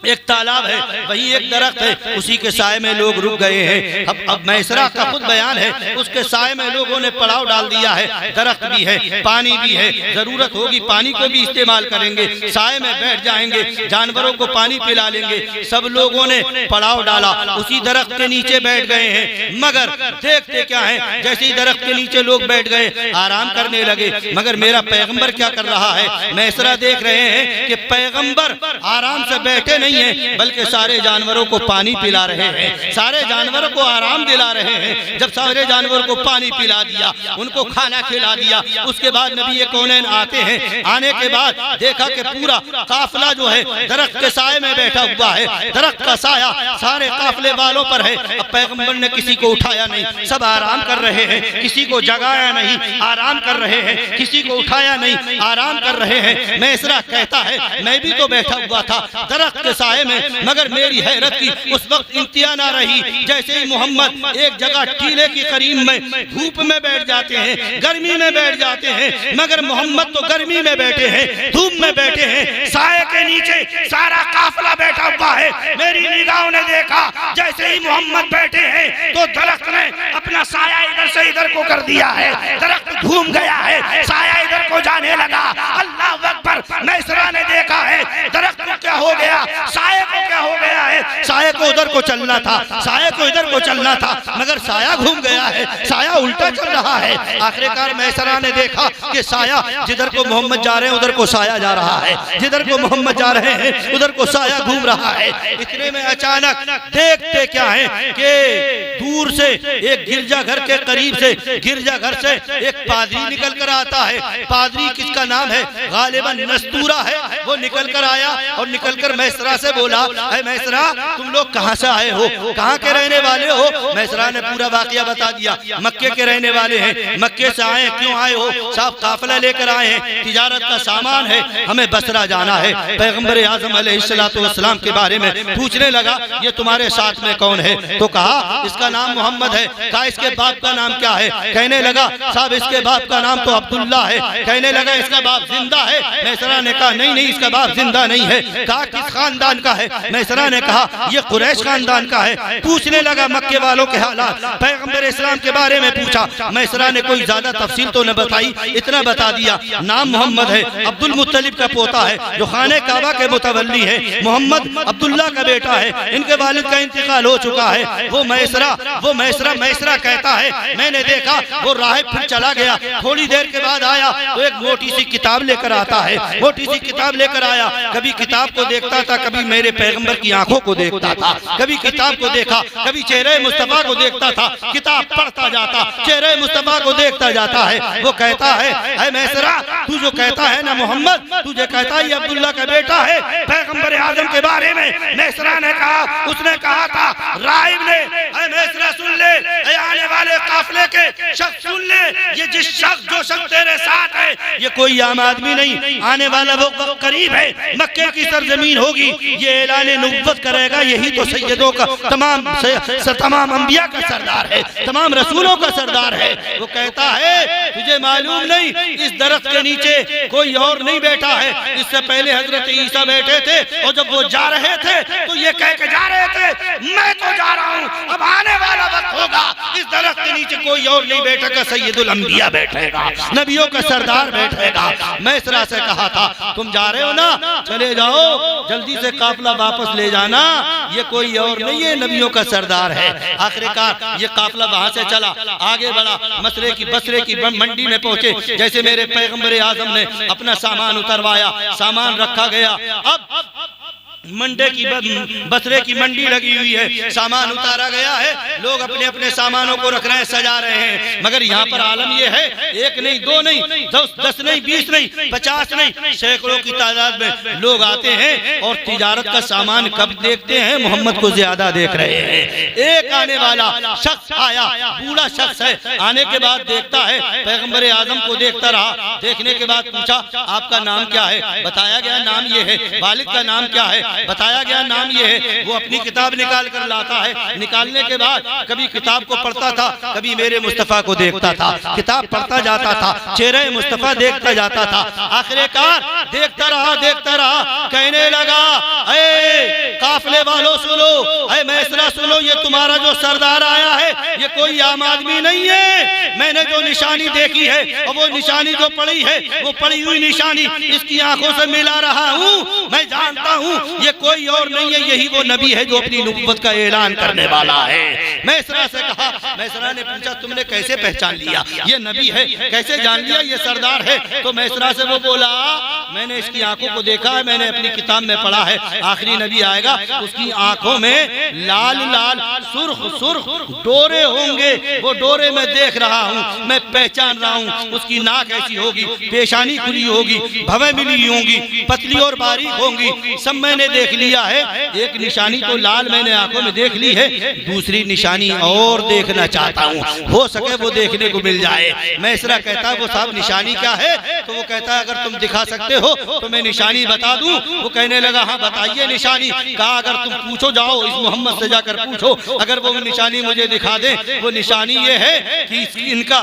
एक तालाब है, वही एक दरख्त है, उसी के साए में लोग रुक गए हैं। अब मैसरा का खुद बयान है, उसके साए में लोगों ने पड़ाव डाल दिया है। दरख्त भी है, पानी भी है, जरूरत होगी पानी को भी इस्तेमाल करेंगे, साए में बैठ जाएंगे, जानवरों को पानी पिला लेंगे। सब लोगों ने पड़ाव डाला, उसी दरख्त के नीचे बैठ गए हैं। मगर देखते क्या है, जैसे ही दरख्त के नीचे लोग बैठ गए, आराम करने लगे। मगर मेरा पैगंबर क्या कर रहा है? मैसरा देख रहे हैं कि पैगंबर आराम से बैठे नहीं है, बल्कि सारे जानवरों को पानी पिला रहे हैं, सारे जानवरों को आराम दिला रहे हैं। जब सारे जानवरों को पानी पिला दिया, उनको खाना खिला दिया, उसके बाद नबी कौनैन आते हैं। आने के बाद देखा कि पूरा काफिला जो है दरख्त के साए में बैठा हुआ है, दरख्त का साया सारे काफिले वालों पर है। अब पैगंबर ने किसी को उठाया नहीं, सब आराम कर रहे हैं, किसी को जगाया नहीं, आराम कर रहे हैं, किसी को उठाया नहीं, आराम कर रहे हैं। मैसरा कहता है, मैं भी तो बैठा हुआ था दरख्त के साए में, मगर मेरी हैरत की उस वक्त इंतहा ना रही। जैसे ही मोहम्मद एक जगह टीले की करीब में धूप में बैठ जाते हैं, गर्मी में बैठ जाते हैं, मगर मोहम्मद तो गर्मी में बैठे हैं, धूप में बैठे हैं, साए के नीचे सारा काफिला बैठा हुआ है। मेरी निगाहों ने देखा, जैसे ही मोहम्मद बैठे हैं तो दरख्त ने अपना साया इधर से इधर को कर दिया है, दरख्त घूम गया है, साया इधर को जाने लगा। अल्लाह अकबर! मैसरा ने देखा है दरख्त को क्या हो गया, साये को क्या हो गया है। साये को उधर को चलना था, साये को इधर को चलना था, मगर साया घूम गया है, साया उल्टा चल रहा है। आखिरकार मैसरा ने देखा कि साया जिधर को मोहम्मद जा रहे हैं उधर को साया जा रहा है, जिधर को मोहम्मद जा रहे हैं उधर को साया घूम रहा है। इतने में अचानक देखते क्या है कि दूर से एक गिरजा घर के करीब से, गिरजा घर से एक पादरी निकल कर आता है। पादरी किसका नाम है? गालिबन नस्तूरा है। वो निकल कर आया और निकल कर मैसरा से बोला, है मैसरा, तुम लोग कहाँ से आए हो, कहाँ के रहने वाले हो? मैसरा ने पूरा वाकया बता दिया, मक्के के रहने वाले हैं, मक्के से आए। क्यों आए हो? साहब काफिला लेकर आए हैं, तिजारत का सामान है, हमें बसरा जाना है। पैगंबर आज़म अलैहिस्सलाम के बारे में पूछने लगा, ये तुम्हारे साथ में कौन है? तो कहा इसका नाम मोहम्मद है। कहा इसके बाप का नाम क्या है? कहने लगा साहब इसके बाप का नाम तो अब्दुल्ला है। कहने लगा इसका बाप जिंदा है? मैसरा ने कहा नहीं नहीं, इसका बाप जिंदा नहीं है। कहा किस खानदान का है? मैसरा ने कहा ये कुरैश खानदान का है। पूछने लगा मक्के वालों के हालात, पैगंबर इस्लाम के बारे में पूछा। मैसरा ने कोई ज्यादा तफसील तो न बताई, इतना बता दिया नाम मोहम्मद है, अब्दुल मुत्तलिब का पोता है, जो खाने काबा के मुतवल्ली है। मोहम्मद अब्दुल्ला का बेटा है, इनके वालिद का इंतकाल हो चुका है। वो मैसरा कहता है मैंने देखा वो राहिब फिर चला गया, थोड़ी देर के बाद आया तो एक मोटी सी किताब लेकर आता है, मोटी सी किताब लेकर आया। कभी किताब को देखता था, कभी मेरे पैगंबर की आंखों को देखता था, कभी किताब को देखा, कभी चेहरे मुस्तफा को देखता था, किताब पढ़ता जाता, चेहरे मुस्तफा को देखता जाता है। वो कहता है मैसरा, तू जो कहता है ना मोहम्मद, तुझे कहता है अब्दुल्ला का बेटा है। पैगंबर आजम के बारे में मैसरा ने कहा, उसने कहा था राहिब ने, मैसरा सुन ले, आने वाले काफिले के शख्स सुन ले, ये जिस शख्स जो शख्स तेरे साथ है ये कोई आम आदमी नहीं, आने वाला वो करीब है, मक्के की सरजमीन जमीन होगी ये ऐलान नबुव्वत करेगा, यही तो सैयदों का तमाम अंबिया का सरदार है, तमाम रसूलों का सरदार है। वो कहता है तुझे मालूम नहीं इस दरख्त के नीचे कोई और नहीं बैठा है, इससे पहले हजरत ईसा बैठे थे और जब वो जा रहे थे तो ये कह के जा रहे थे मैं तो जा रहा हूँ, अब आने वाला वक्त होगा इस दरख्त के नीचे कोई और नहीं बैठेगा, सैयदुल अंबिया बैठेगा, नबियों का सरदार बैठेगा। मैसरा से कहा था तुम जा रहे हो ना, चले जाओ, जल्दी से काफिला वापस ले जाना, ये कोई और नहीं है, नबियों का सरदार है। आखिरकार ये काफिला वहां से चला, आगे बढ़ा, बसरे की मंडी में पहुंचे। जैसे मेरे पैगंबर आजम ने अपना सामान उतरवाया, सामान रखा गया, अब बसरे की मंडी लगी हुई है, सामान उतारा गया है, लोग अपने अपने सामानों को रख रहे हैं, सजा रहे हैं। मगर यहाँ पर आलम ये है, एक नहीं, दो नहीं, 10 नहीं, 20 नहीं, 50 नहीं, सैकड़ों की तादाद में लोग आते हैं और तिजारत का सामान कब देखते हैं, मोहम्मद को ज्यादा देख रहे हैं। एक आने वाला शख्स आया, बूढ़ा शख्स है, आने के बाद देखता है पैगंबर आजम को, देखता रहा, देखने के बाद पूछा आपका नाम क्या है, बताया गया नाम ये है, वालिद का नाम क्या है, बताया गया नाम ये है। वो अपनी किताब निकाल कर लाता है, निकालने के बाद कभी किताब को पढ़ता था, कभी मेरे मुस्तफा को देखता था, किताब पढ़ता जाता था, चेहरे मुस्तफा देखता जाता था। आखिरकार देखता रहा, कहने लगा ऐ काफिले वालों सुनो, ऐ मैसरा सुनो, ये तुम्हारा जो सरदार आया है ये कोई आम आदमी नहीं है। मैंने जो निशानी देखी है और वो निशानी जो पड़ी है, वो पड़ी हुई निशानी इसकी आंखों से मिला रहा हूँ, मैं जानता हूँ ये कोई और नहीं है, यही वो नबी है जो अपनी नबुव्वत का ऐलान करने वाला है। मैसरा से कहा, मैसरा ने पूछा तुमने कैसे पहचान लिया ये नबी है, कैसे जान लिया ये सरदार है? तो मैसरा से वो बोला मैंने इसकी आंखों को देखा है, मैंने अपनी किताब में पढ़ा है, आखिरी नबी आएगा उसकी आंखों में लाल लाल सुर्ख डोरे होंगे, वो डोरे में देख रहा हूँ, मैं पहचान रहा हूँ, उसकी नाक ऐसी होगी, पेशानी खुली होगी, भवें मिली होंगी, पतली और बारीक होंगी, सब मैंने देख लिया है। एक निशानी तो लाल मैंने आंखों में देख ली है, दूसरी निशानी और देखना चाहता हूँ, हो सके वो देखने को मिल जाए। मैसरा कहता है वो साहब निशानी क्या है? तो वो कहता है अगर तुम दिखा सकते हो तो मैं निशानी बता दूं। वो कहने लगा हाँ बताइए निशानी। कहा अगर तुम पूछो जाओ इस मोहम्मद से जाकर पूछो, अगर वो निशानी मुझे दिखा दे। वो निशानी ये है कि इनका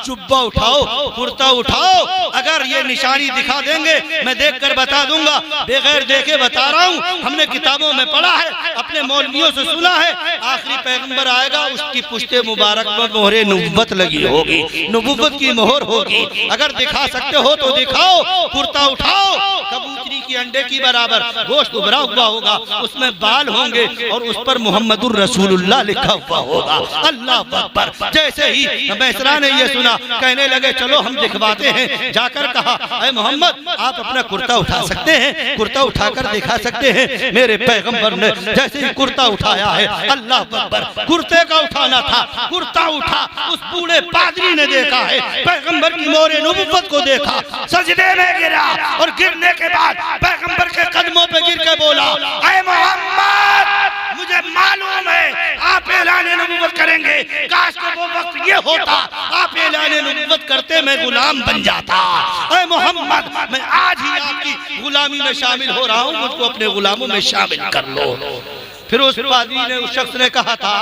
जुब्बा उठाओ, कुर्ता उठाओ, अगर ये निशानी दिखा देंगे मैं देख कर बता दूंगा, बगैर देखे बता रहा हूँ, हमने किताबों में पढ़ा है, अपने मौलवियों से सुना है, आखिरी पैगंबर आएगा उसकी पुश्ते मुबारक पर मोहरे नबुव्वत लगी होगी, नबुव्वत की मोहर होगी, अगर दिखा सकते हो तो दिखाओ, कुर्ता उठाओ, कबूतरी की अंडे की बराबर गोश्त उभरा हुआ होगा, उसमें बाल होंगे और उस पर मोहम्मदुर रसूलुल्लाह लिखा हुआ होगा। अल्लाह अकबर। जैसे ही मैसरा ने ये सुना कहने लगे चलो हम दिखवाते हैं। जाकर कहा अरे मोहम्मद आप अपना कुर्ता उठा सकते हैं, कुर्ता उठाकर दिखा सकते हैं। मेरे पैगंबर ने जैसे ही कुर्ता उठाया है, अल्लाह अकबर, कुर्ते का उठाना था, कुर्ता उठा, उस बूढ़े पादरी ने देखा है, पैगंबर की मोहरे नबुव्वत को देखा, सजदे में गिरा और गिरने के बाद पैगंबर के कदमों पे गिर के बोला ऐ मोहम्मद मुझे मालूम है आप ऐलान नबुव्वत करेंगे, काश को वो वक्त ये होता आप ऐलान नबुव्वत करते मैं गुलाम बन जाता। ऐ मोहम्मद मैं आज ही आपकी गुलामी में शामिल हो रहा हूँ, मुझको अपने गुलामों में शामिल कर लो। फिर उस पादरी ने उस शख्स ने कहा था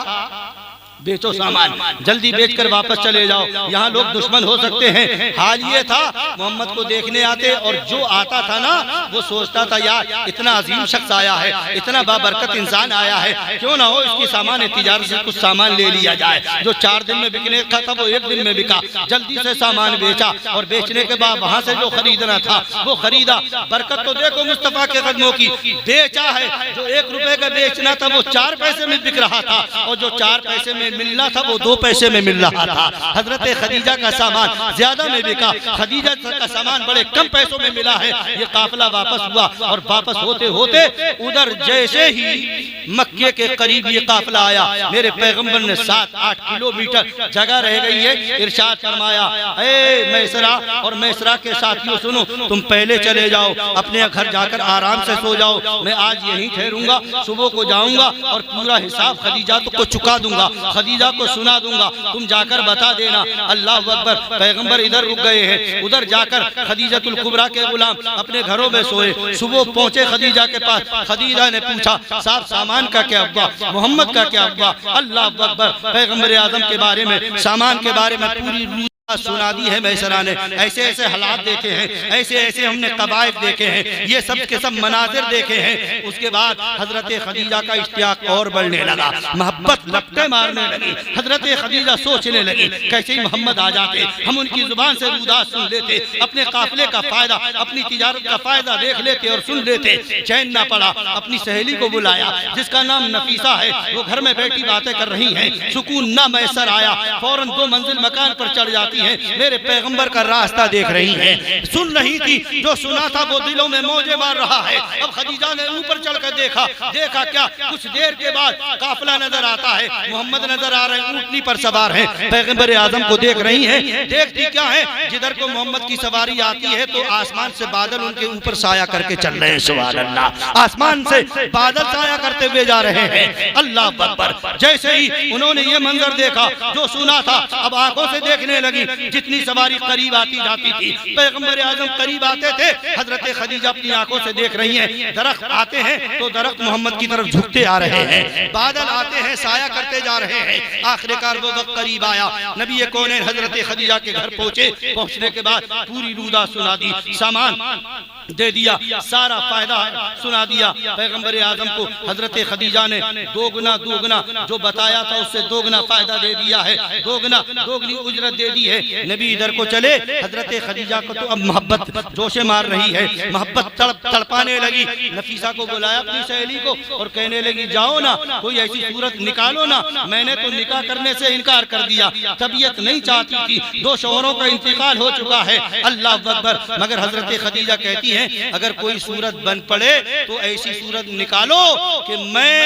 बेचो सामान, जल्दी बेचकर वापस चले जाओ, यहाँ लोग दुश्मन हो सकते हैं। हाल ये था मोहम्मद को देखने आते और जो आता था ना वो सोचता था यार इतना अजीम शख्स आया है, इतना बाबरकत इंसान आया है, क्यों ना हो इसकी सामान तिजारत से कुछ सामान ले लिया जाए। जो 4 दिन में बिकने का था वो 1 दिन में बिका, जल्दी से सामान बेचा और बेचने के बाद वहाँ से जो खरीदना था वो खरीदा। बरकत तो देखो मुस्तफा के कदमों की, बेचा है, जो 1 रुपए का बेचना था वो 4 पैसे में बिक रहा था और जो 4 पैसे में मिलना था वो 2 पैसे में मिल रहा था। हजरत खदीजा का सामान ज्यादा में बिका, खदीजा का सामान बड़े कम पैसों में मिला है। ये काफिला वापस हुआ और वापस होते होते उधर जैसे ही मक्के के करीब ये काफिला आया, मेरे पैगंबर ने 7-8 किलोमीटर जगह रह गई है, इरशाद फरमाया ऐ मैसरा और मैसरा के साथियों सुनो, तुम पहले चले जाओ, अपने घर जाकर आराम से सो जाओ, मैं आज यहीं ठहरूंगा, सुबह को जाऊंगा और पूरा हिसाब खदीजा को चुका दूंगा। खदीजा को सुना दूंगा, तुम जाकर बता देना। अल्लाह अकबर। पैगंबर इधर रुक गए हैं, उधर जाकर खदीजतुल कुबरा के गुलाम अपने घरों में सोए। सुबह पहुंचे खदीजा के पास। खदीजा ने पूछा, साहब सामान का क्या हुआ, मोहम्मद का क्या हुआ? अल्लाह अकबर। पैगंबर आजम के बारे में, सामान के बारे में पूरी सुना दी है मैसरा ने। ऐसे ऐसे हालात देखे हैं, ऐसे ऐसे हमने कबायत देखे हैं, ये सब के सब मनाजिर देखे हैं। उसके बाद हजरत खदीजा का इश्तियाक और बढ़ने लगा, मोहब्बत लपटें मारने लगी। हजरत खदीजा सोचने लगी कैसे ही मोहम्मद आ जाते, हम उनकी जुबान से रुदात सुन लेते, अपने काफिले का फायदा, अपनी तिजारत का फायदा देख लेते और सुन लेते। चैन ना पड़ा, अपनी सहेली को बुलाया जिसका नाम नफीसा है, वो घर में बैठी बातें कर रही हैं। सुकून ना मैसर आया, फौरन 2 मंजिल मकान पर चढ़ जाती हैं, मेरे पैगंबर का रास्ता देख रही हैं, सुन रही थी। जो सुना था वो दिलों में मौजे मार रहा है। अब खदीजा ने ऊपर चढ़कर देखा क्या, कुछ देर के बाद काफिला नजर आता है, मोहम्मद नजर आ रहे हैं, ऊँटनी पर सवार हैं। पैगंबर आजम को देख रही हैं। देखती क्या है, जिधर को मोहम्मद की सवारी आती है तो आसमान से बादल उनके ऊपर साया करके चल रहे हैं। सुभान अल्लाह। आसमान से बादल साया करते हुए जा रहे हैं। अल्लाह अकबर। जैसे ही उन्होंने ये मंजर देखा, जो सुना था अब आंखों से देखने लगी। जितनी सवारी करीब आती जाती थी, पैगंबर आजम करीब आते थे, हजरत खदीजा अपनी आंखों से देख रही हैं। दरख्त आते हैं तो दरख्त मोहम्मद की तरफ झुकते आ रहे हैं, बादल आते हैं साया करते जा रहे हैं। आखिरकार वो वक्त करीब आया, नबी कौनैन हजरत खदीजा के घर पहुंचे। पहुंचने के बाद पूरी रूदा सुना दी, सामान दे दिया, सारा फायदा सुना दिया। पैगंबर आजम को हजरत खदीजा ने दोगुना जो बताया था उससे दोगुना फायदा दे दिया है, दोगुनी उजरत दे दी है। नबी इधर को चले, हजरत खदीजा को तो अब मोहब्बत जोशे मार रही है, मोहब्बत तड़पाने लगी। नफीसा को बुलाया अपनी सहेली को और कहने लगी, जाओ ना कोई ऐसी सूरत निकालो ना, मैंने तो निकाह करने से इनकार कर दिया, तबीयत नहीं चाहती थी, 2 शौहरों का इंतकाल हो चुका है। अल्लाह अकबर। मगर हजरत खदीजा कहती हैं, अगर कोई सूरत बन पड़े तो ऐसी सूरत निकालो कि मैं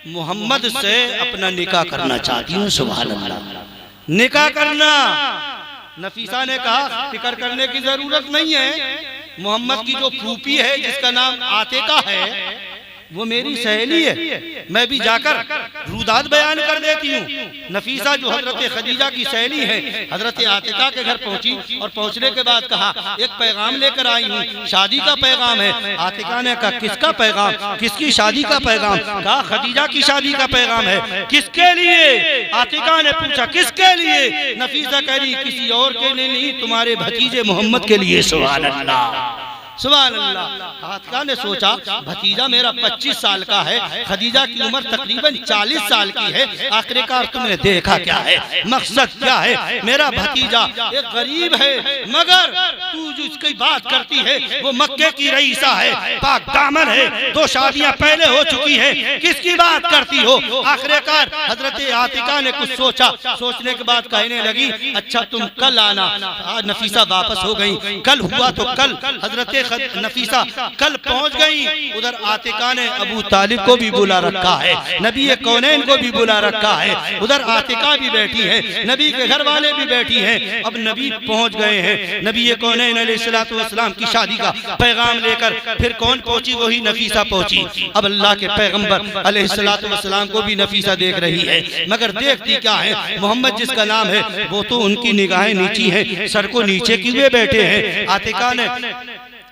मोहम्मद से अपना निकाह करना चाहती हूँ। सुभान अल्लाह। निकाह करना। नफीसा ने कहा, फिक्र करने की जरूरत नहीं है, मोहम्मद की जो फूफी है जिसका नाम आतिका है वो मेरी सहेली है, मैं भी जाकर रुदात बयान कर देती हूँ। नफीसा जो हजरत खदीजा की सहेली है, हजरत आतिका के घर पहुंची और पहुंचने के बाद कहा, एक पैगाम लेकर आई हूँ, शादी का पैगाम है। आतिका ने कहा, किसका पैगाम, किसकी शादी का पैगाम? कहा, खदीजा की शादी का पैगाम है। किसके लिए? आतिका ने पूछा, किसके लिए? नफीसा कह रही, किसी और के लिए नहीं, तुम्हारे भतीजे मोहम्मद के लिए। सुभान अल्लाह। सुभान अल्लाह। आतिका ने सोचा, भतीजा मेरा 25 साल का है, खदीजा की उम्र तकरीबन 40 साल की है, आखिरकार तुमने देखा क्या है, मकसद क्या है? मेरा भतीजा एक गरीब है, मगर तू जिसकी बात करती है वो मक्के की रईसा है, पाक दामन है, 2 शादियां पहले हो चुकी है, किसकी बात करती हो? आखिरकार हजरत आतिका ने कुछ सोचा, सोचने के बाद कहने लगी, अच्छा तुम कल आना। नफीसा वापस हो गई। कल हुआ तो कल हजरत नफीसा कल पहुंच गई। उधर आतिका ने अबू तालिब को भी बुला रखा है, नबी कौनैन को भी बुला रखा है, उधर आतिका भी बैठी है, नबी के घर वाले भी बैठी हैं। अब नबी पहुंच गए हैं, नबी कौनैन अलैहिस्सलातु वस्सलाम की शादी का पैगाम लेकर। फिर कौन पहुंची? वही नफीसा पहुंची। अब अल्लाह के पैगंबर अलैहिस्सलातु वस्सलाम को भी नफीसा देख रही है, मगर देखती क्या है, मोहम्मद जिसका नाम है वो तो उनकी निगाहें नीची है, सर को नीचे किए बैठे हैं। आतिका ने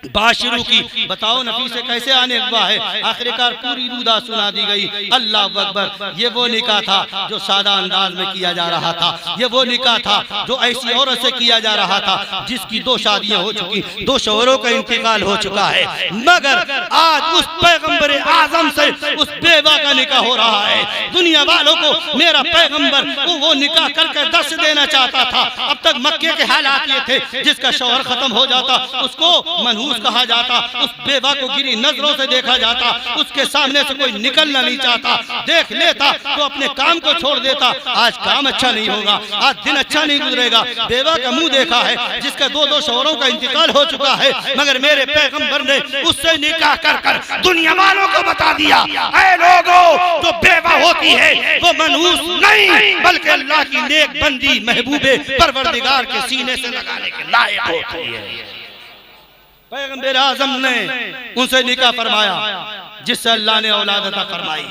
बात शुरू की, बताओ नबी से कैसे आने हुआ है? आखिरकार पूरी रूदा सुना दी गई। अल्लाह अकबर। ये वो निकाह था जो सादा अंदाज में किया जा रहा था, ये वो निकाह था जो ऐसी औरत से किया जा रहा था जिसकी 2 शादियां हो चुकी, 2 शौहरों का इंतकाल हो चुका है, मगर आज उस पैगंबर आजम से उस बेवा का निकाह हो रहा है। दुनिया वालों को मेरा पैगंबर वो निकाह करके दस देना चाहता था। अब तक मक्के के हालात ये थे, जिसका शौहर खत्म हो जाता उसको मनहूस कहा जाता, उस बेवा को गिरी नजरों से देखा जाता, उसके सामने से कोई निकलना नहीं चाहता, देख लेता तो अपने काम को छोड़ देता। आज काम अच्छा नहीं होगा, आज दिन अच्छा नहीं गुजरेगा। बेवा का मुंह देखा है जिसका 2 शौहरों का इंतकाल हो चुका है, मगर मेरे पैगंबर ने उससे निकाह कर कर दुनिया वालों को बता दिया, ऐ लोगों, जो बेवा होती है वो मनहूस नहीं बल्कि अल्लाह की नेक बंदी महबूबे परवरदिगार के सीने से लगाने के लायक होती है। पैगंबर आजम ने उनसे निकाह फरमाया। जिससे अल्लाह ने औलाद अता फरमाई।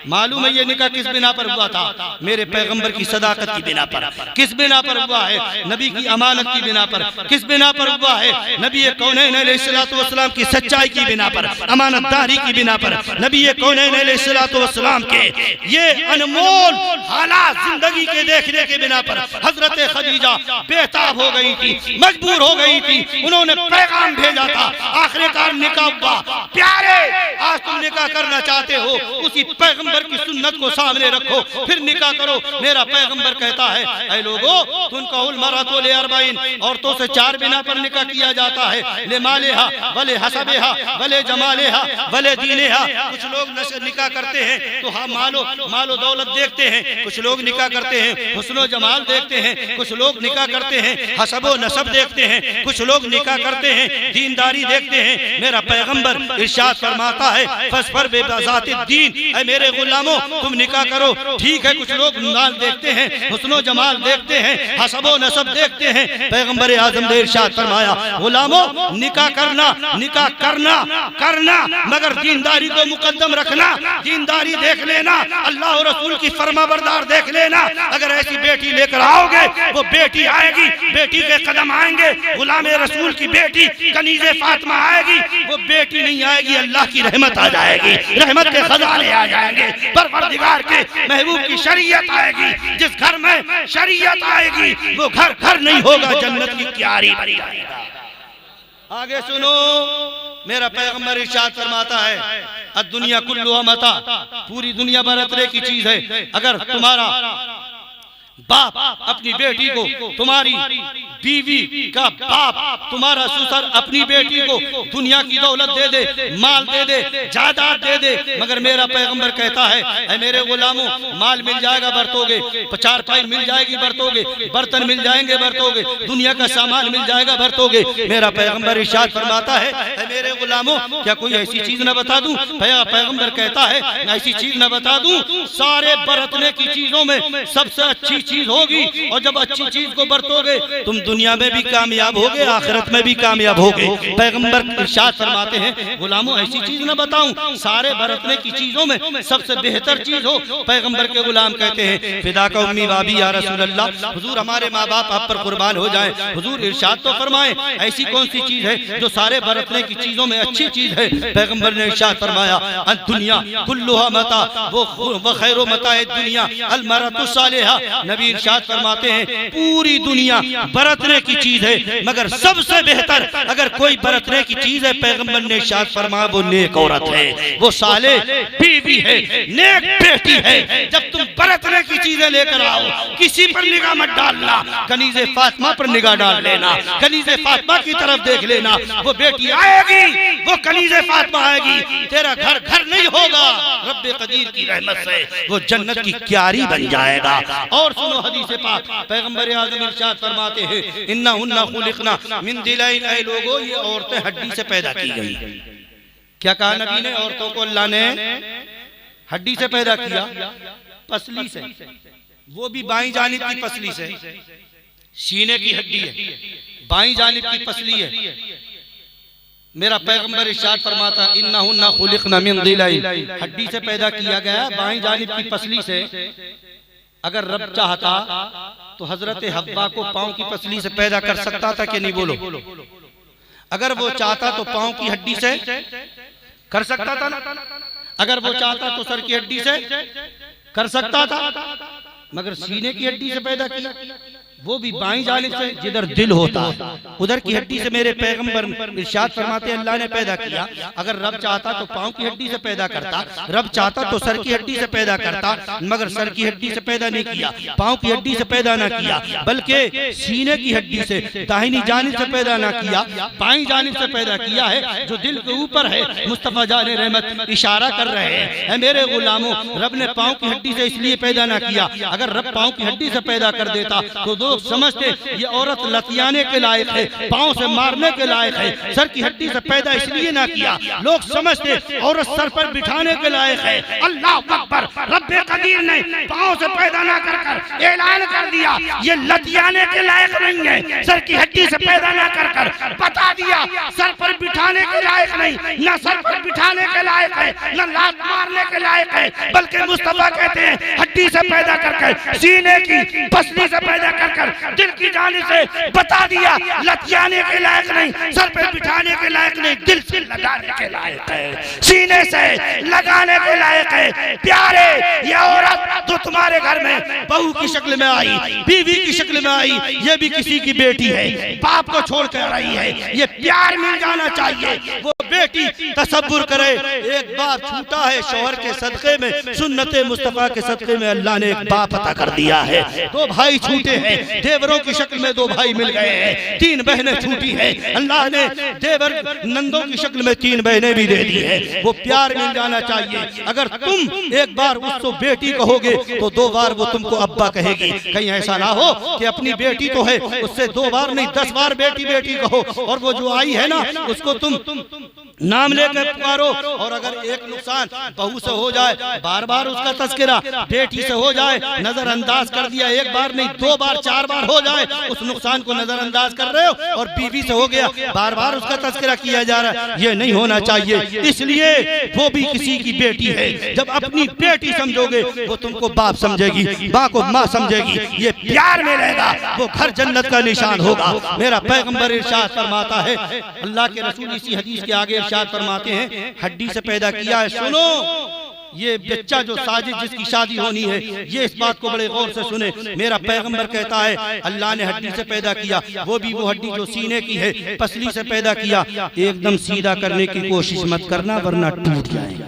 मालूम है ये निकाह किस बिना पर हुआ था? मेरे पैगंबर की सदाकत की बिना पर। किस बिना पर हुआ है? नबी की अमानत की बिना पर। किस बिना पर हुआ है? नबी कौनैन अलैहिस्सलातु वस्सलाम की सच्चाई की बिना पर, अमानतदारी की बिना पर, नबी कौनैन अलैहिस्सलातु वस्सलाम के ये अनमोल हालात जिंदगी के देखने के बिना पर हजरत खदीजा बेताब हो गई थी, मजबूर हो गई थी। उन्होंने पैगाम भेजा था, आखिरकार निकाह हुआ। प्यारे, आज तुम निकाह करना चाहते हो, उसी पैगंबर की सुन्नत को सामने रखो, फिर निकाह करो। मेरा पैगंबर कहता है, ऐ लोगो, तुनकाहुल मरअतु लिअरबईन, औरतों से 4 बिना पर निकाह किया जाता है। ले मालेहा वले हसबेहा वले जमालेहा वले दीनेहा। कुछ लोग निकाह करते हैं तो हाँ मालो दौलत देखते हैं, कुछ लोग निकाह करते हैं हुस्नो जमाल देखते हैं, कुछ लोग निकाह करते हैं हसबो नसब देखते हैं, कुछ लोग निकाह करते हैं दीनदारी देखते हैं। मेरा पैगंबर इरशाद फरमाता है, फस्फर बेबाज़ाति दीन, ऐ मेरे गुलामों तुम निकाह करो। ठीक है, कुछ लोग माल देखते हैं, हुस्नो जमाल देखते हैं, हसबो नसब देखते हैं। पैगंबर आज़म ने इरशाद फरमाया, गुलामों निकाह करना मगर दीनदारी को मुकद्दम रखना। दीनदारी देख लेना, अल्लाह और रसूल की फरमाबरदार देख लेना। अगर ऐसी बेटी लेकर आओगे, वो बेटी आएगी, बेटी के कदम आएंगे। गुलाम रसूल की बेटी कनीज़े फातिमा आएगी, वो बेटी नहीं आएगी, अल्लाह की रहमत आ जाएगी, रहमत के खजाने आ जाएंगे, परवरदिगार के महबूब की शरीयत आएगी। जिस घर में शरीयत आएगी वो घर घर नहीं होगा, जन्नत की क्यारी बन जाएगा। आगे सुनो, मेरा पैगंबर इरशाद फरमाता है, दुनिया कुल्लुहा मता, पूरी दुनिया बरतने की चीज है। अगर तुम्हारा बाप अपनी बेटी को, तुम्हारी बीवी का बाप तुम्हारा ससुर अपनी बेटी को दुनिया की दौलत दे दे, माल दे दे, जायदाद दे दे, मगर मेरा पैगंबर कहता है, ऐ मेरे गुलामों माल मिल जाएगा बरतोगे, 4 पाई मिल जाएगी बरतोगे, बर्तन मिल जाएंगे बरतोगे, दुनिया का सामान मिल जाएगा बरतोगे। मेरा पैगंबर इरशाद फरमाता है, ऐ मेरे गुलामों क्या कोई ऐसी चीज न बता दूं? पैगंबर कहता है, ऐसी चीज न बता दूं? सारे बरतने की चीजों में सबसे अच्छी चीज होगी, और जब अच्छी चीज को बरतोगे तुम दुनिया में भी कामयाब होगे, आखिरत में भी कामयाब होगे। पैगंबर इरशाद फरमाते हैं, गुलामों ऐसी चीज न बताऊं? सारे बरतने की चीजों में सबसे बेहतर चीज हो। पैगंबर के गुलाम कहते हैं, फिदा का उम्मी वाबी या रसूल अल्लाह, हुजूर हमारे माँ बाप आप पर कुर्बान हो जाएं, हुजूर इरशाद तो फरमाएं ऐसी कौन सी चीज है जो सारे बरतने की चीजों में अच्छी चीज है? पैगंबर ने इरशाद फरमाया, दुनिया कुल्लुहा मता, वो खैरो मता है दुनिया अल मरअतु सालिहा। नबी इरशाद फरमाते हैं, पूरी दुनिया बरतने की चीज है, मगर सबसे बेहतर अगर कोई बरतने की चीज है, पैगंबर ने इरशाद फरमाया वो नेक औरत है, वो साले बीवी है, नेक बेटी है। जब तुम बरतने की चीजें लेकर आओ, किसी पर निगाह मत डालना, कनीज़े फातिमा पर निगाह डाल लेना, कनीज़े फातिमा की तरफ देख लेना। वो बेटी आएगी, वो कनीज़े फातिमा आएगी, तेरा घर घर नहीं होगा, रब्बे कदीर की रहमत से वो जन्नत की क्यारी बन जाएगा। और सुनो हदीस पाक, पैगंबर आज़म इरशाद फरमाते हैं, इन्नहुन्ना खुलिक़ना मिन दिलैन, ऐ लोगों ये औरतें हड्डी से पैदा की गई। क्या कहा नबी ने? औरतों को अल्लाह ने हड्डी से पैदा किया, पसली से, वो भी बाईं जानिब की पसली से। सीने की हड्डी है, बाईं जानिब की पसली है। मेरा पैगंबर इरशाद फरमाता, इन्नहुन्ना खुलिक़ना मिन दिलैन, हड्डी से पैदा किया गया, बाईं जानिब की पसली से। अगर रब चाहता तो हजरत हव्वा को पांव की पसली से पैदा कर सकता था कि नहीं? बोलो, अगर वो चाहता तो पांव की हड्डी से कर सकता था ना? अगर वो चाहता तो सर की हड्डी से कर सकता था, मगर सीने की हड्डी से पैदा किया, वो भी बाईं जानिब से, जिधर दिल होता है उधर की हड्डी से। मेरे पैगंबर इरशाद फरमाते अल्लाह ने पैदा किया। अगर रब चाहता तो पांव की हड्डी से पैदा करता, रब चाहता तो सर की हड्डी से पैदा करता, मगर सर की हड्डी से पैदा नहीं किया, पांव की हड्डी से पैदा ना किया, बल्कि सीने की हड्डी से दाहिनी जानिब से पैदा ना किया, बाईं जानिब से पैदा किया है, जो दिल के ऊपर है। मुस्तफा जान रहमत इशारा कर रहे हैं, मेरे गुलामों रब ने पांव की हड्डी से इसलिए पैदा ना किया। अगर रब पांव की हड्डी से पैदा कर देता तो लोग समझते ये औरत लतियाने के लायक है, पाँव से मारने के लायक है, सर की हड्डी से पैदा इसलिए ना किया। लोग समझते औरत सर पर बिठाने के लायक है। अल्लाह अकबर, रब्बे कदीर ने पाँव से पैदा ना कर ऐलान कर दिया ये लतियाने के लायक नहीं है, सर की हड्डी से पैदा ना कर बता दिया सर पर बिठाने के लायक नहीं, न सर पर बिठाने के लायक है, न लात मारने के लायक है, बल्कि मुस्तफा कहते हैं हड्डी से पैदा कर सीने की पसली से पैदा कर दिल की जाने से बता दिया लतियाने के लायक नहीं, सर पे बिठाने के लायक नहीं, दिल से लगाने के लायक है, सीने से लगाने के लायक है। प्यारे ये औरत जो तुम्हारे घर में बहू की शक्ल में आई, बीवी की शक्ल में आई, ये भी किसी की बेटी है, बाप को छोड़ कर रही है, ये प्यार मिल जाना चाहिए। वो बेटी तसव्वुर करे एक बाप छूटा है शौहर के सदक़े में, सुन्नते मुस्तफा के सदक़े में अल्लाह ने एक बाप अता कर दिया है। दो भाई छूटे हैं, देवरों की शक्ल में दो भाई मिल गए हैं, तीन बहनें छूटी हैं, अल्लाह ने देवर नंदों की शक्ल में तीन बहनें भी दे दी है। वो प्यार मिल जाना चाहिए। अगर तुम एक बार उसको बेटी कहोगे तो दो बार वो तुमको अब्बा कहेगी। कहीं ऐसा ना हो कि अपनी बेटी तो है उससे दो बार नहीं 10 बार बेटी बेटी कहो, और वो जो आई है ना उसको तुम नाम लेकर पुकारो। और अगर एक नुकसान बहू से हो जाए, बार बार उसका तस्करा, बेटी से हो जाए नजरअंदाज कर दिया, एक बार नहीं 2 बार 4 बार हो जाए उस नुकसान को नजरअंदाज कर रहे हो, और बीवी से हो गया बार बार उसका तस्करा किया जा रहा है, ये नहीं होना चाहिए। इसलिए वो भी किसी की बेटी है, जब अपनी बेटी समझोगे वो तुमको बाप समझेगी, माँ को माँ समझेगी, ये प्यार मिलेगा, वो घर जन्नत का निशान होगा। मेरा पैगंबर इरशाद फरमाता है, अल्लाह के रसूल इसी हदीस के आगे इरशाद फरमाते हैं हड्डी से पैदा किया है। सुनो ये बच्चा जो साजिद जिसकी शादी होनी है, ये इस बात को बड़े गौर से सुने। मेरा पैगंबर कहता है अल्लाह ने हड्डी से पैदा किया, वो भी वो हड्डी जो सीने की है, पसली से पैदा किया। एकदम सीधा करने की कोशिश मत करना वरना टूट जाएगा।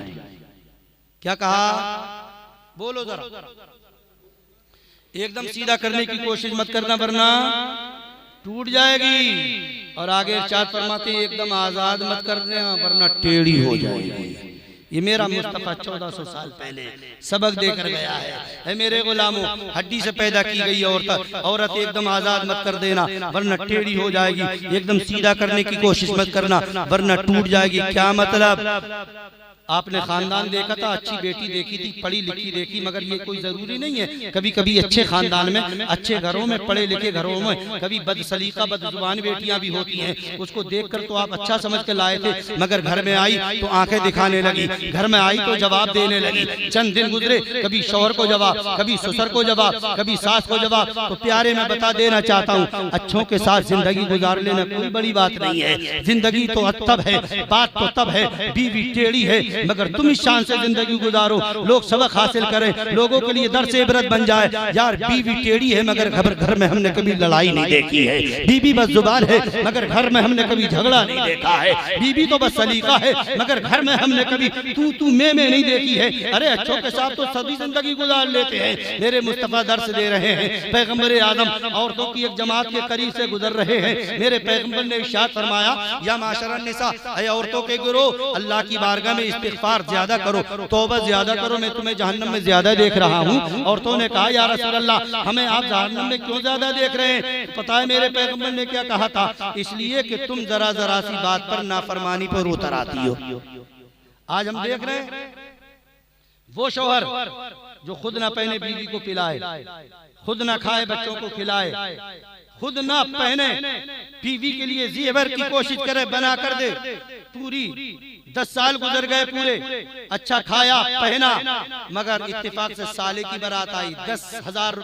क्या कहा बोलो जरा, एकदम सीधा करने की कोशिश मत करना वरना टूट जाएगी। और आगे इरशाद फरमाते एकदम आजाद मत कर देना वरना टेढ़ी हो जाएगी। ये मेरा मुस्तफा 1400 साल पहले सबक देकर गया है। मेरे गुलामों, हड्डी से पैदा की गई औरत एकदम आजाद मत कर देना वरना टेढ़ी हो जाएगी, एकदम सीधा करने की कोशिश मत करना वरना टूट जाएगी। क्या मतलब? आपने खानदान देखा था, अच्छी बेटी देखी थी, पढ़ी लिखी देखी, मगर ये कोई जरूरी नहीं है। कभी कभी अच्छे खानदान में, अच्छे घरों में, पढ़े लिखे घरों में कभी बदसलीका बदजुबान बेटियां भी होती हैं। उसको देखकर तो आप अच्छा समझ के लाए थे, मगर घर में आई तो आंखें दिखाने लगी, घर में आई तो जवाब देने लगी। चंद दिन गुजरे, कभी शौहर को जवाब, कभी ससुर को जवाब, कभी सास को जवाब। तो प्यारे मैं बता देना चाहता हूँ, अच्छों के साथ जिंदगी गुजार लेना कोई बड़ी बात नहीं है। जिंदगी तो तब है, बात तो तब है, बीवी टेढ़ी है मगर तुम इस शान से जिंदगी गुजारो, लोग सबक हासिल करें, लोगों के लिए दर्स इबरत बन जाए। यार बीवी टेढ़ी है मगर घर में हमने कभी लड़ाई नहीं देखी है, बीवी बस जुबान है मगर घर में हमने कभी झगड़ा नहीं देखा है, बीवी तो बस सलीका है मगर घर में हमने कभी तू मैं नहीं देखी है। अरे अच्छों के साथ तो सभी जिंदगी गुजार लेते हैं। मेरे मुस्तफा दर्स दे रहे हैं, पैगंबर आदम औरतों की एक जमात के करीब से गुजर रहे हैं। मेरे पैगंबर ने इरशाद फरमाया, या माशरन निसा, ऐ औरतों के गिरोह, अल्लाह की बारगाह में इस्तिग़फ़ार ज्यादा करो, तौबा ज्यादा करो, मैं तुम्हें जहन्नम में ज्यादा देख रहा हूँ। औरतों ने कहा, या रसूल अल्लाह हमें आप जहन्नम में क्यों ज्यादा देख रहे हैं? पता है मेरे पैगंबर ने क्या कहा था? इसलिए कि तुम जरा जरा सी बात पर नाफरमानी पर उतर आती हो। आज हम देख रहे हैं वो शौहर जो खुद ना पहने बीवी को पिलाए, खुद ना खाए बच्चों को खिलाए, खुद ना पहने बीवी के लिए ज़ेवर की कोशिश करे बना कर दे। पूरी 10 साल गुजर गए पूरे, अच्छा खाया पहना, मगर इत्तेफाक से साले की बारात आई, 10,000